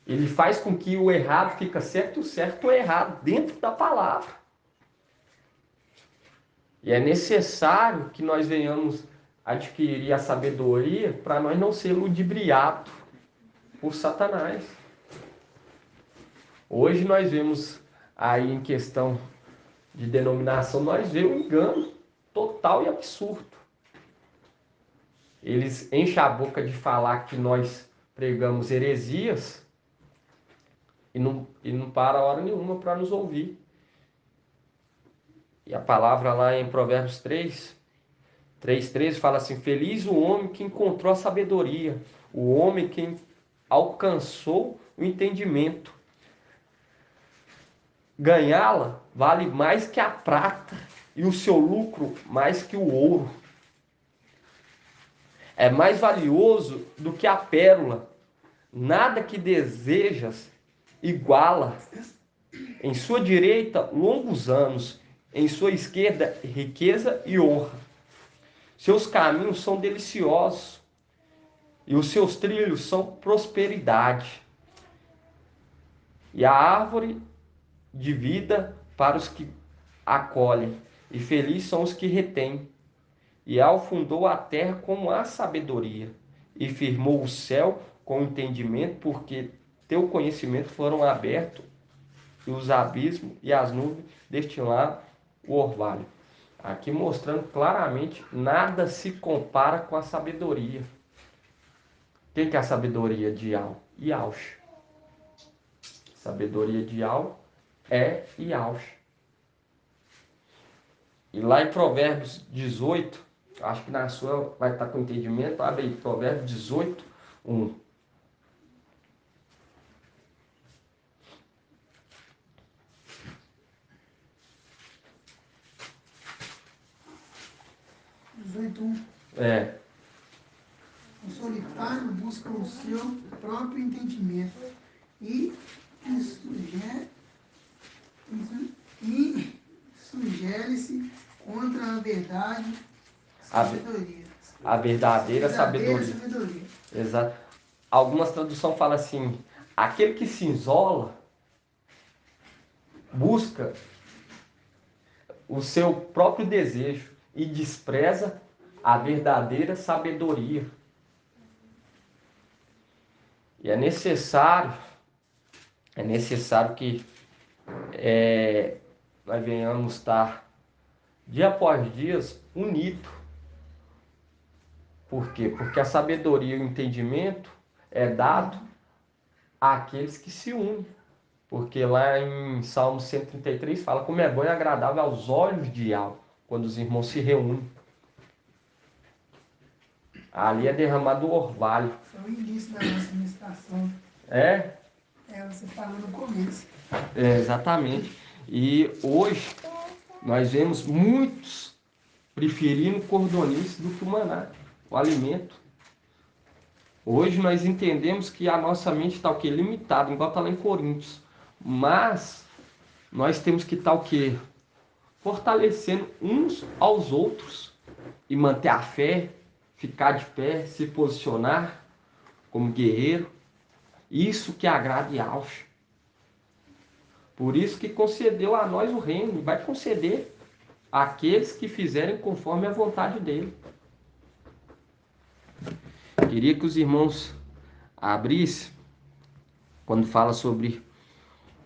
Ele faz com que o errado fica certo e o certo é errado dentro da palavra. E é necessário que nós venhamos adquirir a sabedoria para nós não ser ludibriados por Satanás. Hoje nós vemos aí em questão de denominação, nós vemos um engano total e absurdo. Eles enchem a boca de falar que nós pregamos heresias e não para hora nenhuma para nos ouvir. E a palavra lá em Provérbios 3:13 fala assim: feliz o homem que encontrou a sabedoria, o homem que alcançou o entendimento. Ganhá-la vale mais que a prata e o seu lucro mais que o ouro. É mais valioso do que a pérola. Nada que desejas iguala. Em sua direita, longos anos. Em sua esquerda, riqueza e honra. Seus caminhos são deliciosos e os seus trilhos são prosperidade. E a árvore de vida para os que acolhem, e felizes são os que retêm. E afundou a terra com a sabedoria, e firmou o céu com o entendimento, porque teu conhecimento foram abertos, e os abismos e as nuvens destilaram o orvalho. Aqui mostrando claramente, nada se compara com a sabedoria. Quem que é a sabedoria de Yaush? Sabedoria de é Yaush. E lá em Provérbios 18, acho que na sua vai estar com entendimento, abre aí, Provérbios 18, 1. É. O solitário busca o seu próprio entendimento e sugere-se contra a verdade, sabedoria. A verdadeira sabedoria. Exato. Algumas traduções falam assim: aquele que se isola busca o seu próprio desejo e despreza a verdadeira sabedoria. E é necessário que nós venhamos estar dia após dia unidos. Por quê? Porque a sabedoria e o entendimento é dado àqueles que se unem. Porque lá em Salmo 133 fala como é bom e agradável aos olhos de Yahweh, quando os irmãos se reúnem. Ali é derramado o orvalho. Foi o início da nossa meditação. É? Você falou no começo. É, exatamente. E hoje nós vemos muitos preferindo cordonice do que o maná, o alimento. Hoje nós entendemos que a nossa mente está o quê? Limitada, igual está lá em Coríntios. Mas nós temos que estar o quê? Fortalecendo uns aos outros e manter a fé, ficar de pé, se posicionar como guerreiro. Isso que agrada Yahweh. Por isso que concedeu a nós o reino e vai conceder àqueles que fizerem conforme a vontade dele. Queria que os irmãos abrissem, quando fala sobre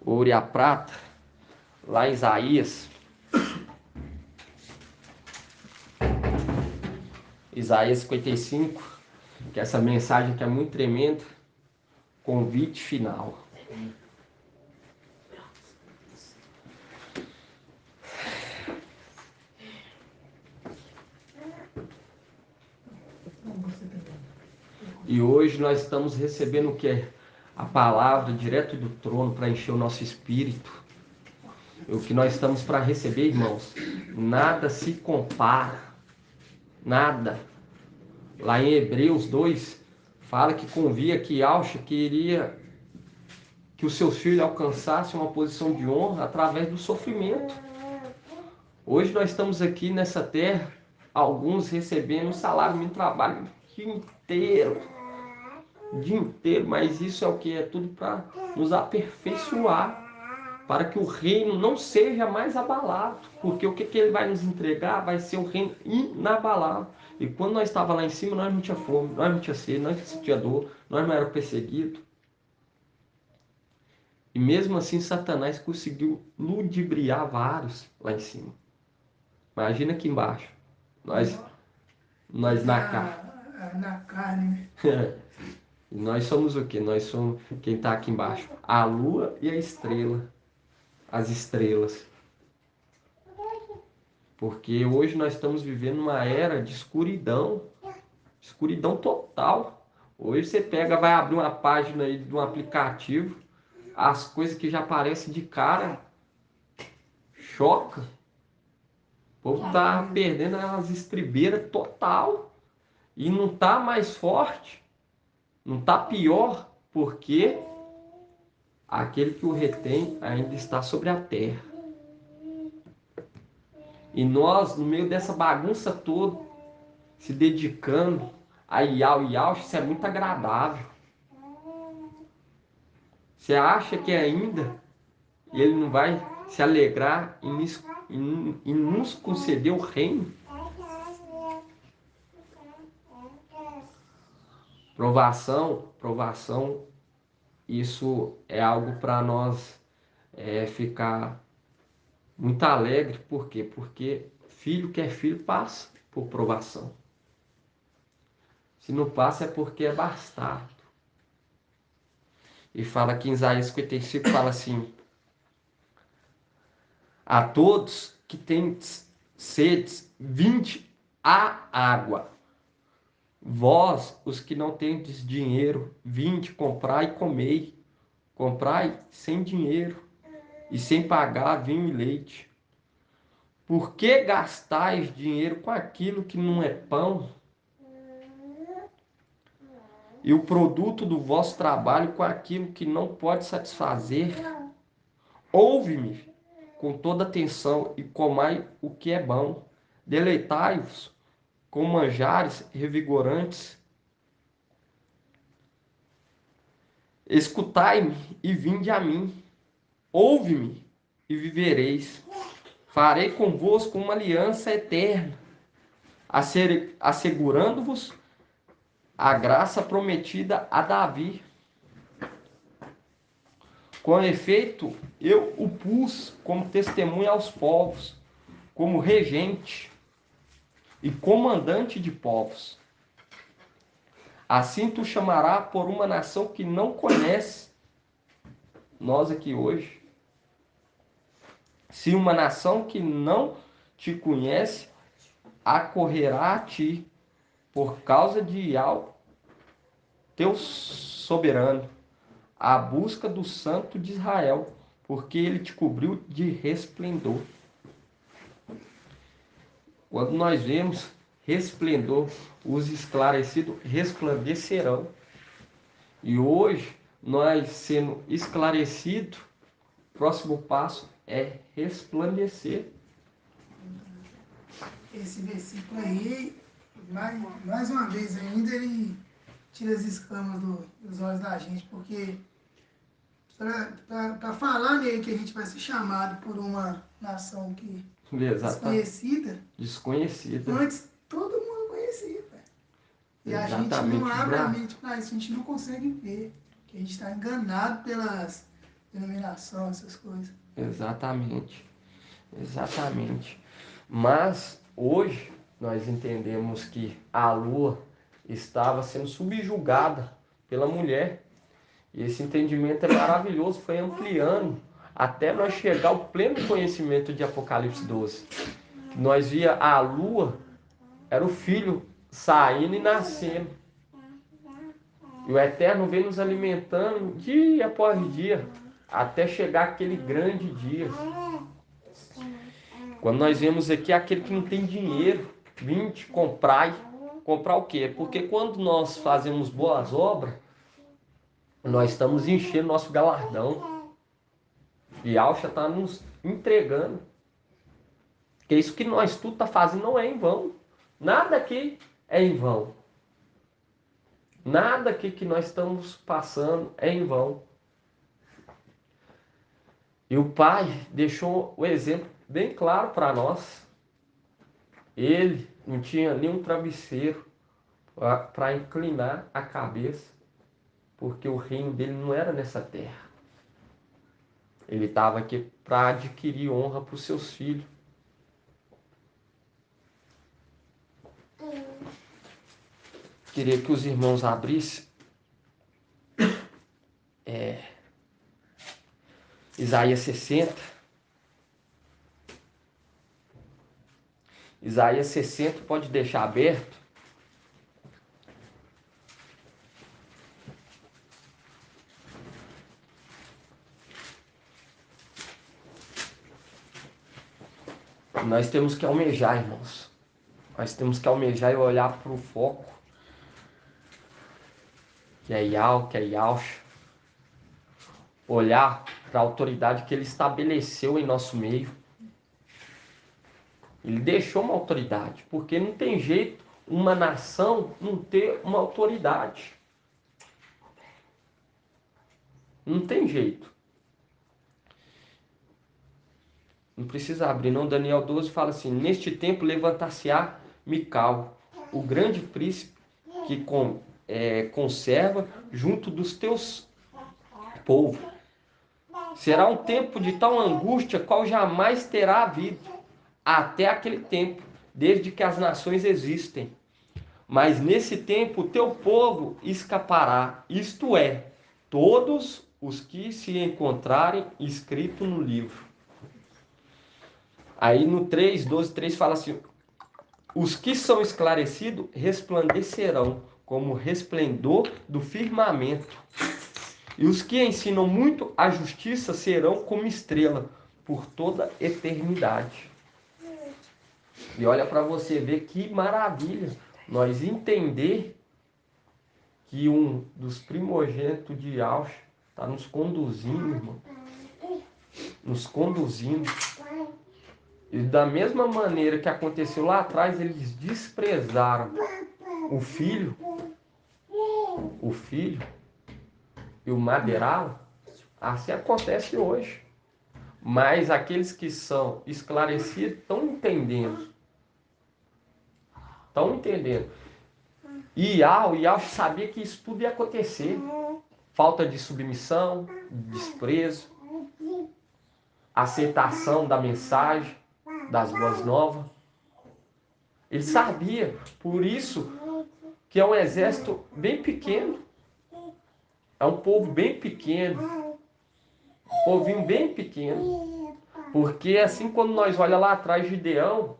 o ouro e a prata, lá em Isaías 55, que é essa mensagem que é muito tremenda, convite final. E hoje nós estamos recebendo o que? A palavra direto do trono para encher o nosso espírito. O que nós estamos para receber, irmãos, nada se compara, nada. Lá em Hebreus 2, fala que convia que Yahweh queria que os seus filhos alcançassem uma posição de honra através do sofrimento. Hoje nós estamos aqui nessa terra, alguns recebendo um salário de trabalho o dia inteiro, mas isso é o que? É tudo para nos aperfeiçoar, para que o reino não seja mais abalado, porque o que ele vai nos entregar vai ser o reino inabalável. E quando nós estávamos lá em cima, nós não tinha fome, nós não tinha sede, nós não sentia dor, nós não era perseguido. E mesmo assim, Satanás conseguiu ludibriar vários lá em cima. Imagina aqui embaixo. Nós na carne. Na carne. E nós somos o quê? Nós somos quem está aqui embaixo. A lua e a estrela. As estrelas. Porque hoje nós estamos vivendo uma era de escuridão. Escuridão total. Hoje você pega, vai abrir uma página aí de um aplicativo. As coisas que já aparecem de cara. Choca. O povo está perdendo as estribeiras total. E não está mais forte. Não está pior. Porque aquele que o retém ainda está sobre a terra. E nós, no meio dessa bagunça toda, se dedicando a Yahweh, isso é muito agradável. Você acha que ainda ele não vai se alegrar em nos conceder o reino? Provação, isso é algo para nós ficar muito alegre. Por quê? Porque filho que é filho passa por provação. Se não passa é porque é bastardo. E fala aqui em Isaías 55, fala assim: a todos que têm sedes, vinde a água. Vós, os que não tendes dinheiro, vinde, comprai e comei. Comprai sem dinheiro e sem pagar vinho e leite. Por que gastais dinheiro com aquilo que não é pão? E o produto do vosso trabalho com aquilo que não pode satisfazer? Ouve-me com toda atenção e comai o que é bom. Deleitai-vos com manjares revigorantes. Escutai-me e vinde a mim. Ouve-me e vivereis. Farei convosco uma aliança eterna, assegurando-vos a graça prometida a Davi. Com efeito, eu o pus como testemunha aos povos, como regente e comandante de povos. Assim tu chamarás por uma nação que não conhece nós aqui hoje. Se uma nação que não te conhece acorrerá a ti, por causa de Yahweh, teu soberano, a busca do Santo de Israel, porque ele te cobriu de resplendor. Quando nós vemos resplendor, os esclarecidos resplandecerão. E hoje, nós sendo esclarecidos, o próximo passo é resplandecer. Esse versículo aí, mais uma vez ainda, ele tira as escamas dos olhos da gente, porque para falar nele que a gente vai ser chamado por uma nação que desconhecida, antes todo mundo conhecia, velho. E a gente não abre a mente para isso, a gente não consegue ver, que a gente está enganado pelas denominações, essas coisas. Exatamente. Mas hoje nós entendemos que a lua estava sendo subjugada pela mulher. E esse entendimento é maravilhoso, foi ampliando até nós chegar ao pleno conhecimento de Apocalipse 12. Nós via a lua, era o filho saindo e nascendo. E o Eterno vem nos alimentando dia após dia, até chegar aquele grande dia. Quando nós vemos aqui aquele que não tem dinheiro, vinde comprar o quê? Porque quando nós fazemos boas obras, nós estamos enchendo nosso galardão. E Alcha está nos entregando. Porque isso que nós tudo está fazendo não é em vão. Nada aqui é em vão. Nada aqui que nós estamos passando é em vão. E o Pai deixou o exemplo bem claro para nós. Ele não tinha nenhum travesseiro para inclinar a cabeça, porque o reino dele não era nessa terra. Ele estava aqui para adquirir honra para os seus filhos. Queria que os irmãos abrissem Isaías 60. Isaías 60, pode deixar aberto. Nós temos que almejar, irmãos. Nós temos que almejar e olhar para o foco, que é Yahweh, que é Yahshua. Olhar para a autoridade que ele estabeleceu em nosso meio. Ele deixou uma autoridade, porque não tem jeito uma nação não ter uma autoridade. Não tem jeito. Não precisa abrir, não. Daniel 12 fala assim: neste tempo levantar-se-á Mical, o grande príncipe que conserva junto dos teus povos. Será um tempo de tal angústia qual jamais terá havido até aquele tempo, desde que as nações existem. Mas nesse tempo o teu povo escapará, isto é, todos os que se encontrarem escrito no livro. Aí no 3:12:3 fala assim: os que são esclarecidos resplandecerão como resplendor do firmamento. E os que ensinam muito a justiça serão como estrela por toda eternidade. E olha para você ver que maravilha nós entender que um dos primogênitos de Yahshua está nos conduzindo, irmão. Nos conduzindo. E da mesma maneira que aconteceu lá atrás, eles desprezaram o filho e o madeirá-lo. Assim acontece hoje. Mas aqueles que são esclarecidos estão entendendo. E Yahweh sabia que isso tudo ia acontecer. Falta de submissão, desprezo, aceitação da mensagem, das boas novas. Ele sabia. Por isso que é um exército bem pequeno. É um povo bem pequeno. Um povinho bem pequeno. Porque assim, quando nós olhamos lá atrás de Gideão,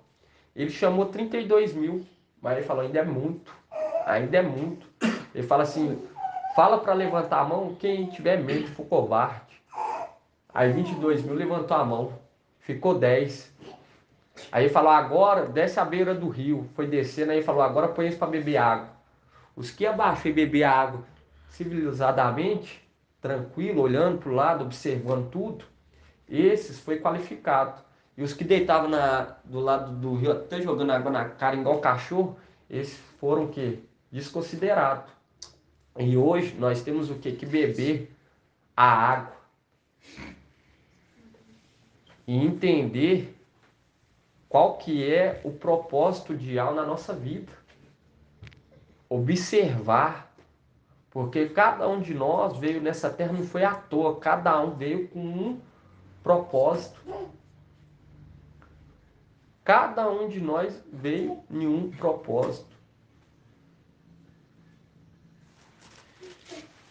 ele chamou 32 mil. Mas ele falou, ainda é muito. Ainda é muito. Ele fala assim, fala para levantar a mão quem tiver medo, for covarde. Aí 22 mil levantou a mão. Ficou 10. Aí ele falou, agora desce à beira do rio. Foi descendo, aí ele falou, agora põe eles para beber água. Os que abaixou e beber água civilizadamente, tranquilo, olhando para o lado, observando tudo, esses foi qualificado. E os que deitavam do lado do rio, até jogando água na cara, igual cachorro, esses foram o quê? Desconsiderados. E hoje nós temos o quê? Que beber a água. E entender qual que é o propósito de algo na nossa vida. Observar. Porque cada um de nós veio nessa terra, não foi à toa. Cada um veio com um propósito. Cada um de nós veio em um propósito.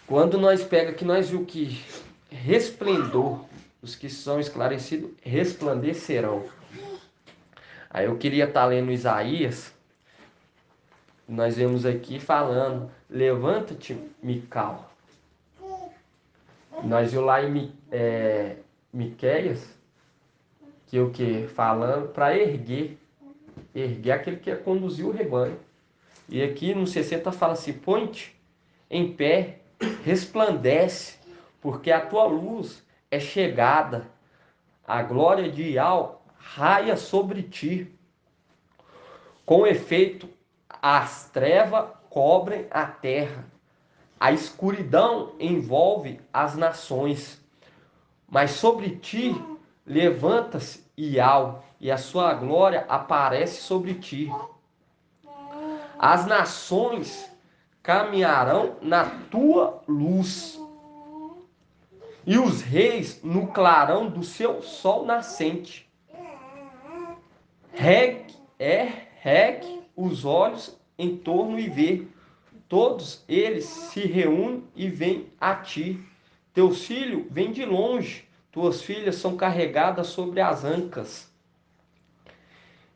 Quando nós pega que nós viu que resplendor, os que são esclarecidos resplandecerão. Aí eu queria estar lendo Isaías, nós vemos aqui falando, levanta-te, Mical. Nós vimos lá em Miqueias, que o que? Falando para erguer aquele que é conduzir o rebanho. E aqui no 60 fala assim, põe-te em pé, resplandece, porque a tua luz é chegada, a glória de Iau raia sobre ti. Com efeito, as trevas cobrem a terra, a escuridão envolve as nações, mas sobre ti levanta-se Iau, e a sua glória aparece sobre ti. As nações caminharão na tua luz, e os reis no clarão do seu sol nascente. Regue os olhos em torno e vê. Todos eles se reúnem e vêm a ti. Teus filhos vêm de longe, tuas filhas são carregadas sobre as ancas.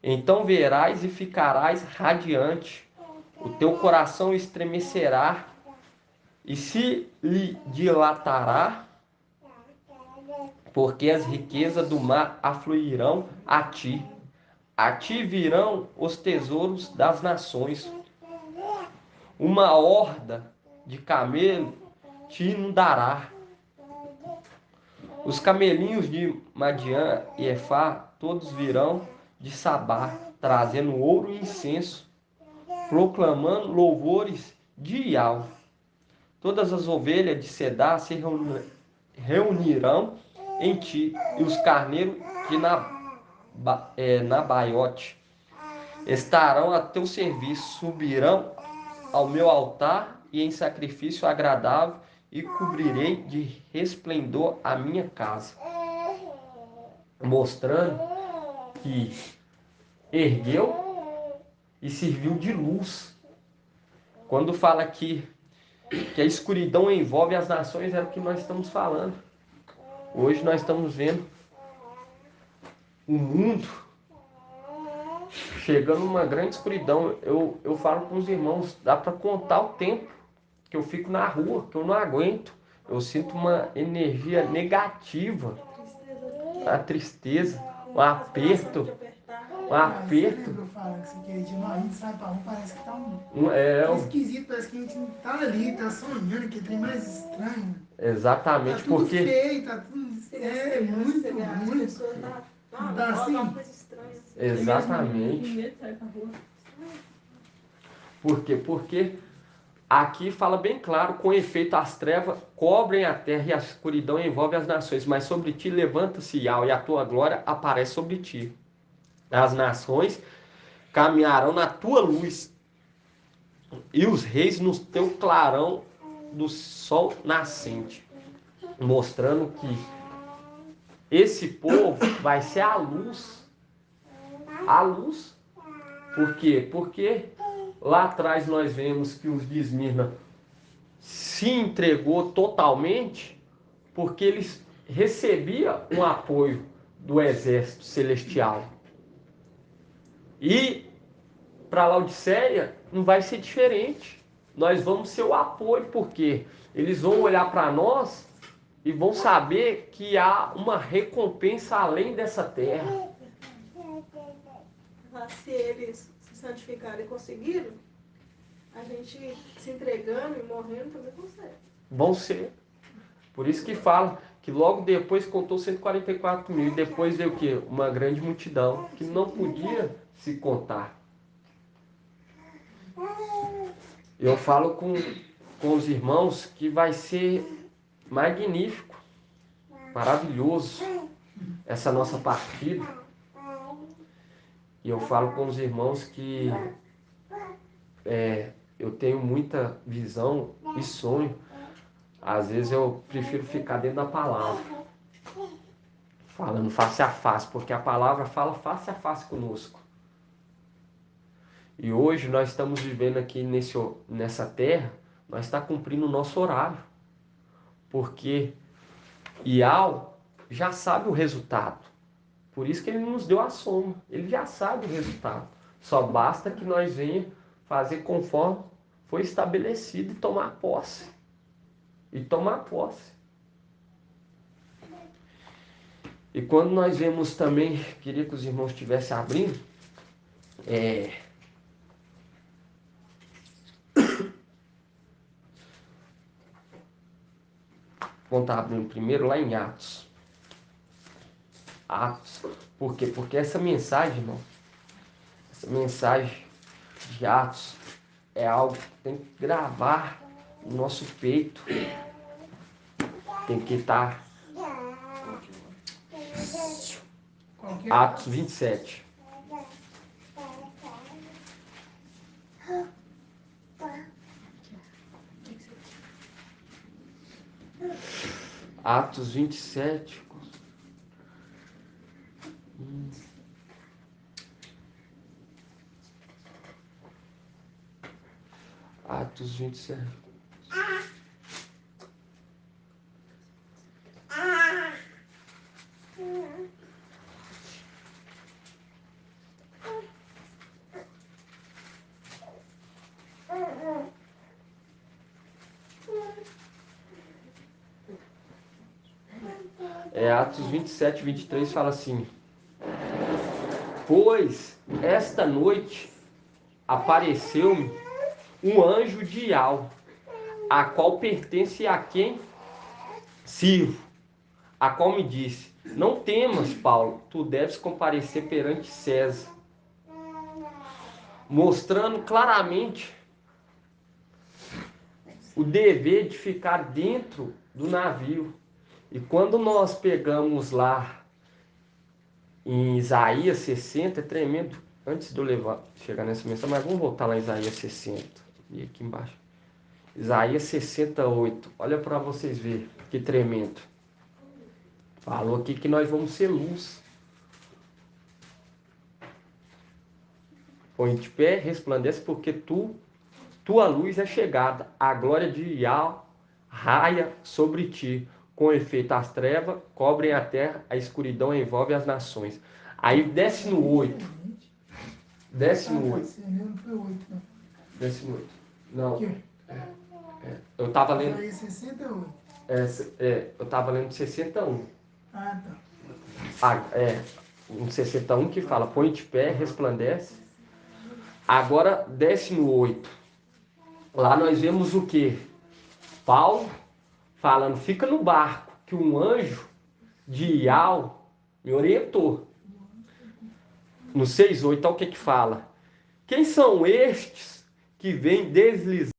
Então verás e ficarás radiante, o teu coração estremecerá e se lhe dilatará, porque as riquezas do mar afluirão a ti. A ti virão os tesouros das nações. Uma horda de camelo te inundará. Os camelinhos de Madian e Efá todos virão de Sabá, trazendo ouro e incenso, proclamando louvores de Iau. Todas as ovelhas de Sedá se reunirão em ti, e os carneiros de Nabaiote estarão a teu serviço, subirão ao meu altar e em sacrifício agradável, e cobrirei de resplendor a minha casa. Mostrando que ergueu e serviu de luz. Quando fala aqui que a escuridão envolve as nações, é o que nós estamos falando. Hoje nós estamos vendo o mundo chegando numa grande escuridão. Eu falo com os irmãos, dá para contar o tempo que eu fico na rua, que eu não aguento. Eu sinto uma energia negativa, a tristeza, um aperto. Um aperto. Eu falo que você quer de nós, a gente sai pra rua, parece que tá esquisito, parece que a gente não tá ali, tá sonhando, que tem mais estranho. Exatamente, tá tudo porque feio, tá tudo. Muito. Tá assim. Exatamente. Por quê? Porque aqui fala bem claro, com efeito as trevas cobrem a terra e a escuridão envolve as nações, mas sobre ti levanta-se Iau, e a tua glória aparece sobre ti. As nações caminharão na tua luz, e os reis no teu clarão do sol nascente. Mostrando que esse povo vai ser a luz. A luz. Por quê? Porque lá atrás nós vemos que os de Esmirna se entregou totalmente, porque eles recebiam um apoio do exército celestial. E para Laodiceia não vai ser diferente. Nós vamos ser o apoio, porque eles vão olhar para nós e vão saber que há uma recompensa além dessa terra. Se eles se santificarem e conseguiram, a gente se entregando e morrendo também consegue. Vão ser. Por isso que fala que logo depois contou 144 mil. E depois veio o quê? Uma grande multidão que não podia se contar. Eu falo com os irmãos que vai ser magnífico, maravilhoso essa nossa partida. E eu falo com os irmãos que eu tenho muita visão e sonho. Às vezes eu prefiro ficar dentro da palavra, falando face a face, porque a palavra fala face a face conosco. E hoje nós estamos vivendo aqui nessa terra, nós estamos cumprindo o nosso horário. Porque Ial já sabe o resultado. Por isso que ele nos deu a soma. Ele já sabe o resultado. Só basta que nós venhamos fazer conforme foi estabelecido e tomar posse. E tomar posse. E quando nós vemos também, queria que os irmãos estivessem abrindo, vamos estar abrindo primeiro lá em Atos. Atos. Por quê? Porque essa mensagem, irmão, essa mensagem de Atos é algo que tem que gravar no nosso peito. Tem que estar. Atos 27. Atos 27. Atos 27. Atos 27, 23 fala assim: pois esta noite apareceu-me um anjo de Ial, a qual pertence a quem sirvo, a qual me disse: não temas, Paulo, tu deves comparecer perante César. Mostrando claramente o dever de ficar dentro do navio. E quando nós pegamos lá em Isaías 60, é tremendo. Antes de eu chegar nessa mensagem, mas vamos voltar lá em Isaías 60. E aqui embaixo. Isaías 68. Olha para vocês verem que tremendo. Falou aqui que nós vamos ser luz. Põe de pé, resplandece, porque tua luz é chegada. A glória de Ial raia sobre ti. Com efeito, as trevas cobrem a terra, a escuridão envolve as nações. Aí desce no 8. Desce no 8. Desce no 8. Não. Eu estava lendo. Aí 68. Eu estava lendo 61. Ah, tá. Um 61 que fala: põe de pé, resplandece. Agora desce no 8. Lá nós vemos o que? Paulo falando: fica no barco, que um anjo de Ial me orientou. No 6:8, olha o que fala: quem são estes que vêm deslizando